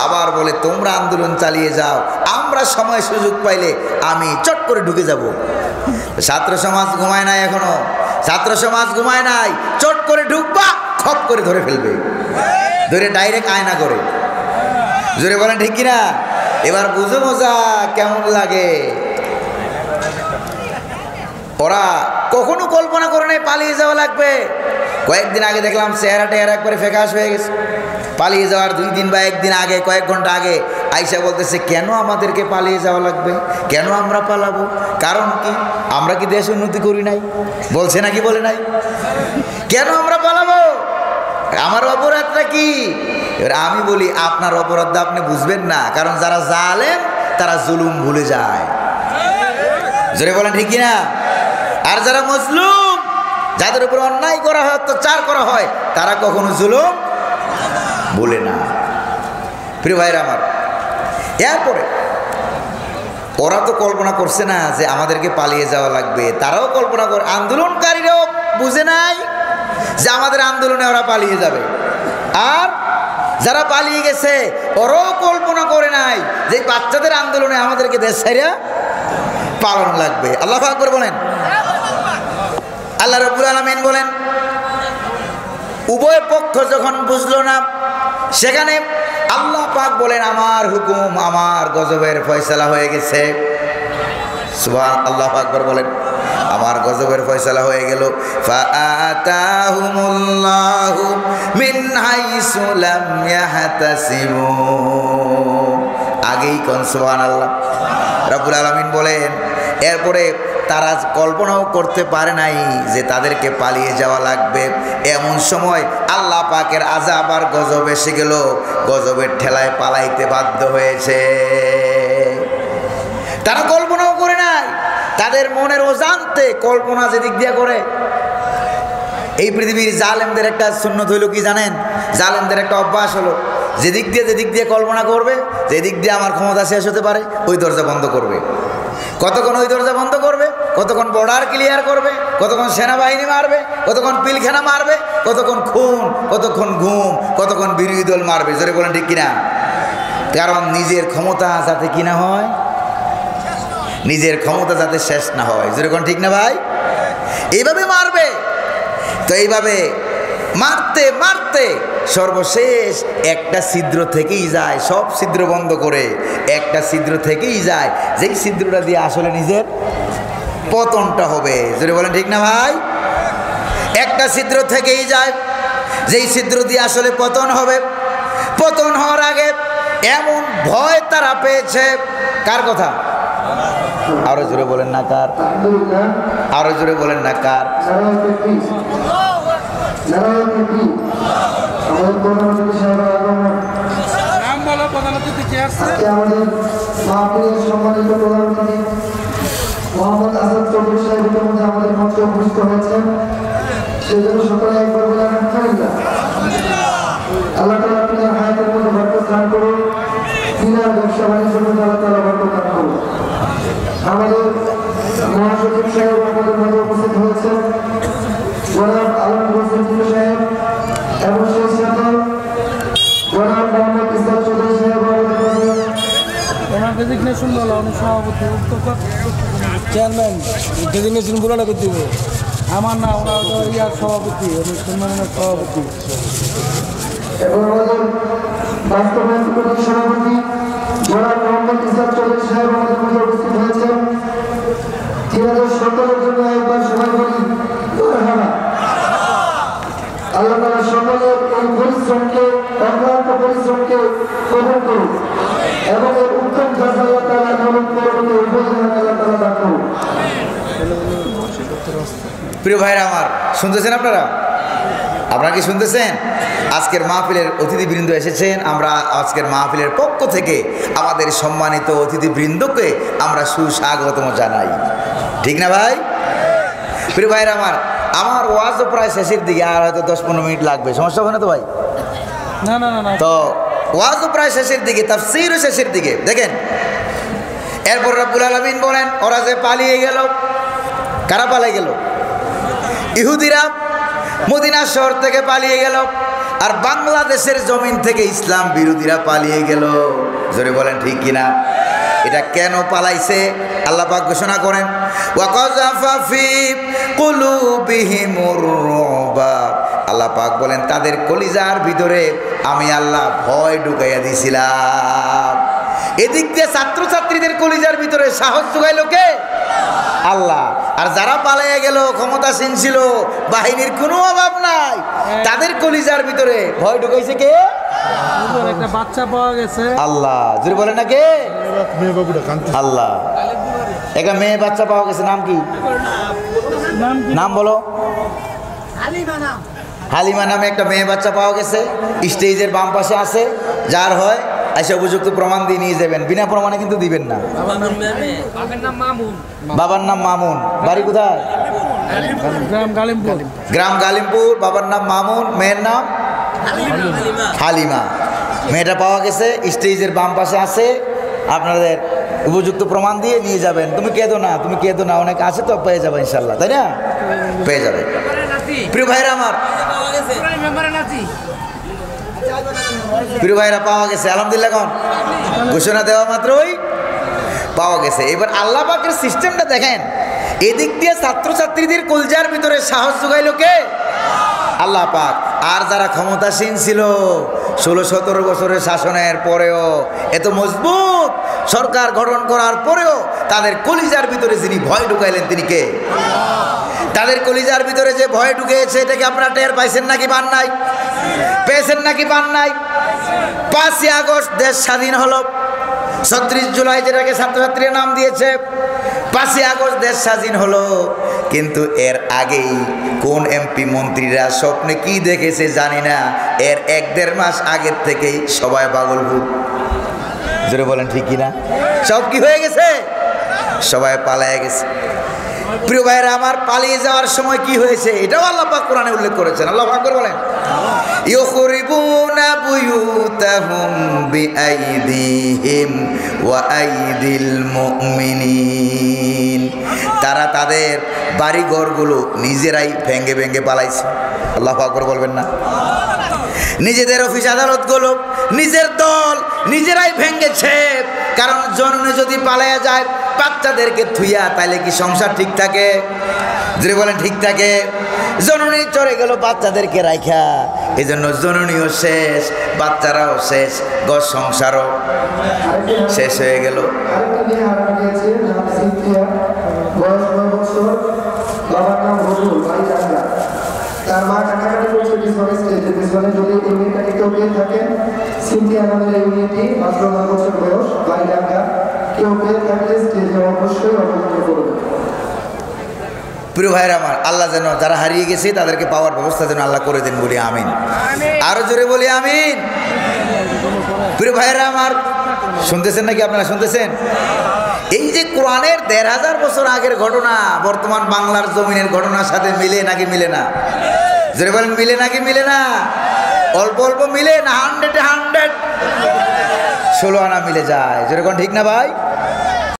আবার বলে তোমরা আন্দোলন চালিয়ে যাও, আমরা সময় সুযোগ পাইলে আমি চট করে ঢুকে যাব। ছাত্র সমাজ ঘুমায় নাই এখনো, ছাত্র সমাজ ঘুমায় নাই। চট করে ঢুকবা, খপ করে ধরে ফেলবে, ধরে ডাইরেক্ট আয়না করে। জোরে বলেন ঠিক কিনা? এবার বুঝো মজা কেমন লাগে। ওরা কখনো কল্পনা করে নাই পালিয়ে যাওয়া লাগবে। কয়েকদিন আগে দেখলাম চেহারা টেহারা একবারে ফ্যাকাশ হয়ে গেছে। পালিয়ে যাওয়ার 2 দিন বা 1 দিন আগে, কয়েক ঘন্টা আগে আইসা বলতেছে কেন আমাদেরকে পালিয়ে যাওয়া লাগবে, কেন আমরা পালাবো, কারণ কি? আমরা কি দেশ উন্নতি করি নাই? বলছে নাকি বলে নাই? কেন আমরা পালাবো? আমার অপরাধটা কি? এবার আমি বলি আপনার অপরাধটা আপনি বুঝবেন না, কারণ যারা জালেম তারা জুলুম ভুলে যায়। জোরে বলেন ঠিক কিনা? আর যারা মজলুম, যাদের উপর অন্যায় করা হয়, অত্যাচার করা হয়, তারা কখনো জুলুম ভুলে না। প্রিয় ভাইরা আমার, এরপরে ওরা তো কল্পনা করছে না যে আমাদেরকে পালিয়ে যাওয়া লাগবে। তারাও কল্পনা করে, আন্দোলনকারীরাও বুঝে নাই যে আমাদের আন্দোলনে ওরা পালিয়ে যাবে। আর যারা পালিয়ে গেছে ওরাও কল্পনা করে নাই যে বাচ্চাদের আন্দোলনে আমাদেরকে দেশ ছাইরা পালানো লাগবে। আল্লাহু আকবার বলেন। আল্লাহ রাব্বুল আলামিন বলেন উভয় পক্ষ যখন বুঝলো না, সেখানে আল্লাহ পাক বলেন আমার হুকুম, আমার গজবের ফয়সালা হয়ে গেছে। সুবহান আল্লাহু আকবার বলেন। আমার গজবের ফয়সালা হয়ে গেল। ফাআতাহুমুল্লাহু মিন হাইসু লাম ইয়াহতাসিবু। আগেই কোন সুবহানাল্লাহ। রাব্বুল আলামিন বলেন এরপরে তারা কল্পনাও করতে পারে নাই যে তাদেরকে পালিয়ে যাওয়া লাগবে। এমন সময় আল্লাহ পাকের আযাব আর গজব এসে গেল, গজবের ঠেলায় পালাইতে বাধ্য হয়েছে। তারা কল্পনাও করে নাই, তাদের মনের অজান্তে কল্পনা যেদিক দিয়ে করে। এই পৃথিবীর জালেমদের একটা সুন্নত হইল কি জানেন? জালেমদের একটা অভ্যাস হলো যেদিক দিয়ে কল্পনা করবে, যেদিক দিয়ে আমার ক্ষমতা শেষ হতে পারে ওই দরজা বন্ধ করবে। কতক্ষণ ওই দরজা বন্ধ করবে, কতক্ষণ বর্ডার ক্লিয়ার করবে, কতক্ষণ সেনাবাহিনী মারবে, কতক্ষণ পিলখানা মারবে, কতক্ষণ খুন, কতক্ষণ ঘুম, কতক্ষণ বিরোধী দল মারবে। জোরে বলেন ঠিক কিনা? কারণ নিজের ক্ষমতা যাতে কি না হয়, নিজের ক্ষমতা যাতে শেষ না হয়। যেরকম ঠিক না ভাই? এইভাবে মারবে। তো এইভাবে মারতে মারতে সর্বশেষ একটা ছিদ্র থেকেই যায়, সব ছিদ্র বন্ধ করে একটা ছিদ্র থেকেই যায়, যেই ছিদ্রটা দিয়ে আসলে নিজের পতনটা হবে। যদি বলেন ঠিক না ভাই? একটা ছিদ্র থেকেই যায়, যেই ছিদ্র দিয়ে আসলে পতন হবে। পতন হওয়ার আগে এমন ভয় তারা পেয়েছে। কার কথা? আরো জোরে বলেন না কার? আরো জোরে বলেন না কার?
মোহাম্মদ আসাদ চৌধুরী সাহেব ইতিমধ্যে আমাদের মঞ্চে উপস্থিত হয়েছেন, সেজন্য সকলে একবার বলে আলহামদুলিল্লাহ। আল্লাহ তাআলা আপনার হায়াতের মধ্যে বরকত দান করুন, দিনের ব্যবসা বাণিজ্যের মধ্যে আল্লাহ তাআলা বরকত দান করুন। আমাদের মহাসচিব সাহেব আমাদের মধ্যে উপস্থিত হয়েছেন, জনাব আলমগীর হোসেন সাহেব, এবং সেই সাথে জনাব মোহাম্মদ ইসলাম চৌধুরী সাহেব আমাদের মধ্যে।
ওনার ডেজিগনেশন বলো, উনি সভাপতি, চেয়ারম্যান ডেজিগনেশন বলে না করতে হবে। আমার না, ওনার ইয়ার সভাপতি, সম্মানের সভাপতি
এবং আমাদের বাস্তবায়ন কমিটির সভাপতি জনাব মোহাম্মদ ইসলাম চৌধুরী সাহেব আমাদের মধ্যে উপস্থিত হয়েছেন। তিনাদের সকলের জন্য একবার সবাই বলি মারহাবা। আল্লাহ তাআলা সকলের এই পরিশ্রমকে, অক্লান্ত পরিশ্রমকে কবুল করুন এবং এর উত্তম কাজ আল্লাহ তাআলা কবুল করুন, উপজেলা আল্লাহ তাআলা দান করুন।
প্রিয় ভাইরা আমার, শুনতেছেন আপনারা? আপনারা কি শুনতেছেন? আজকের মাহফিলের অতিথিবৃন্দ এসেছেন। আমরা আজকের মাহফিলের পক্ষ থেকে আমাদের সম্মানিত অতিথিবৃন্দকে আমরা সুস্বাগতম জানাই। ঠিক না ভাই? প্রিয় ভাইরা আমার, আমার ওয়াজও প্রায় শেষের দিকে, আর হয়তো 10-15 মিনিট লাগবে। সমস্যা হবে না তো ভাই?
না না না না।
তো ওয়াজও প্রায় শেষের দিকে, তাফসীরও শেষের দিকে। দেখেন, এরপর রব্বুল আলামিন বলেন, ওরা যে পালিয়ে গেল। কারা পালিয়ে গেল? ইহুদিরা মদিনা শহর থেকে পালিয়ে গেল, আর বাংলাদেশের জমিন থেকে ইসলাম বিরোধীরা পালিয়ে গেল। জোরে বলেন ঠিক কিনা? এটা কেন পালাইছে আল্লাহ পাক ঘোষণা করেন, ওয়াকাযাফা ফি কুলুবিহিমুর রুবা। আল্লাহ পাক বলেন, তাদের কলিজার ভিতরে আমি আল্লাহ ভয় ঢুকাইয়া দিয়েছিলাম। এদিক দিয়ে ছাত্রছাত্রীদের কলিজার ভিতরে সাহস জোগাইল কে? আল্লাহ। আর যারা পালাইয়া গেল, ক্ষমতাসীন ছিল, বাহিনীর কোনো অভাব নাই, তাদের কলিজার ভিতরে ভয় ঢুকাইছে কে?
একটা বাচ্চা পাওয়া গেছে।
আল্লাহ। জোরে বলেন না কে? আল্লাহ। একটা মেয়ে বাচ্চা পাওয়া গেছে। নাম কি? নাম বলো। হালিমা নামে একটা মেয়ে বাচ্চা পাওয়া গেছে। স্টেজের বাম পাশে আছে। যার হয় এসে উপযুক্ত প্রমাণ দিয়ে নিয়ে যাবেন, বিনা প্রমাণে কিন্তু দিবেন না। বাবার নাম মামুন। বাড়ি কোথায়?
গ্রাম গালিমপুর।
গ্রাম গালিমপুর। বাবার নাম মামুন, মেয়ের নাম হালিমা। মেয়েটা পাওয়া গেছে, স্টেজের বাম পাশে আছে। আপনাদের উপযুক্ত প্রমাণ দিয়ে নিয়ে যাবেন। তুমি কেঁদো না, তুমি কেঁদো না, অনেক আছে তো, পেয়ে যাবে ইনশাল্লাহ, তাই না? পেয়ে যাবে। প্রিয় ভাইরা আমার, প্রিয় ভাইরা পাওয়া গেছে আলহামদুলিল্লাহ। কোন ঘোষণা দেওয়া মাত্রই পাওয়া গেছে। এবার আল্লাহ পাকের সিস্টেমটা দেখেন, এদিক দিয়ে ছাত্রছাত্রীদের কলজার ভিতরে সাহস জোগাইল কে? আল্লাহ পাক। আর যারা ক্ষমতাসীন ছিল 16-17 বছরের শাসনের পরেও, এত মজবুত সরকার গঠন করার পরেও তাদের কলিজার ভিতরে যিনি ভয় ঢুকাইলেন তিনি কে? তাদের কলিজার ভিতরে যে ভয় ঢুকেছে, এটাকে আপনারা টের পাইছেন নাকি পান নাই? পেয়েছেন নাকি পান নাই? 5ই আগস্ট দেশ স্বাধীন হলো। 36 জুলাই যেটাকে ছাত্রছাত্রীরা নাম দিয়েছে, 5ই আগস্ট দেশ স্বাধীন হলো। কিন্তু এর আগেই কোন এমপি মন্ত্রীরা স্বপ্নে কি দেখেছে জানি না, এর 1-1.5 মাস আগের থেকেই সবাই পাগলপুর। জোরে বলেন ঠিক কিনা? সব কি হয়ে গেছে? সবাই পালায়ে গেছে। প্রিয় ভাইরা আমার, পালিয়ে যাওয়ার সময় কি হয়েছে এটাও আল্লাহ পাক কোরআনে উল্লেখ করেছেন। আল্লাহু আকবার বলেন, ইউখরিবুনা বুয়ুতাহুম বিআইদিহিম ওয়া আইদিল মুমিনিন। তারা তাদের বাড়িঘরগুলো নিজেরাই ভেঙে ভেঙে পালাইছে। আল্লাহু আকবার বলবেন না? নিজেদের অফিস আদালতগুলো নিজের দল নিজেরাই ভেঙেছে। কারণ জননী যদি পালায়া যায় বাচ্চাদেরকে থুইয়া, তাইলে কি সংসার ঠিক থাকে? যদি বলেন ঠিক থাকে। জননী চলে গেল বাচ্চাদেরকে রাইখা, এই জন্য জননীও শেষ, বাচ্চারাও শেষ, ঘর সংসারও শেষ হয়ে গেল।
আরেকটা মেয়ে হারানো গিয়েছে, নাম সিনথিয়া, বয়স 9 বছর, বাবার নাম রজুল, বাড়ি ঢাকা। তার মা কাটাকাটি করছে পিছনে, স্টেজের পিছনে। যদি এই মেয়েটাকে কেউ পেয়ে থাকেন, সিনথিয়া নামের এই মেয়েটি, মাত্র 9 বছর বয়স, বাড়ি ঢাকা। কেউ পেয়ে থাকলে স্টেজে অবশ্যই অবগত করবে।
প্রিয় ভাইয়ের আমার, আল্লাহ যেন যারা হারিয়ে গেছে তাদেরকে পাওয়ার ব্যবস্থা যেন আল্লাহ করে দেন, বলি আমিন। আরো জোরে বলি আমিন। প্রিয় ভাইয়েরা আমার, শুনতেছেন নাকি? আপনারা শুনতেছেন? এই যে কোরআনের 1500 বছর আগের ঘটনা বর্তমান বাংলার জমিনের ঘটনার সাথে মিলে নাকি মিলে না? জোরে বলেন, মিলে নাকি মিলে না? অল্প অল্প মিলে না 100-এ 100, 16 আনা মিলে যায়। যেরকম ঠিক না ভাই?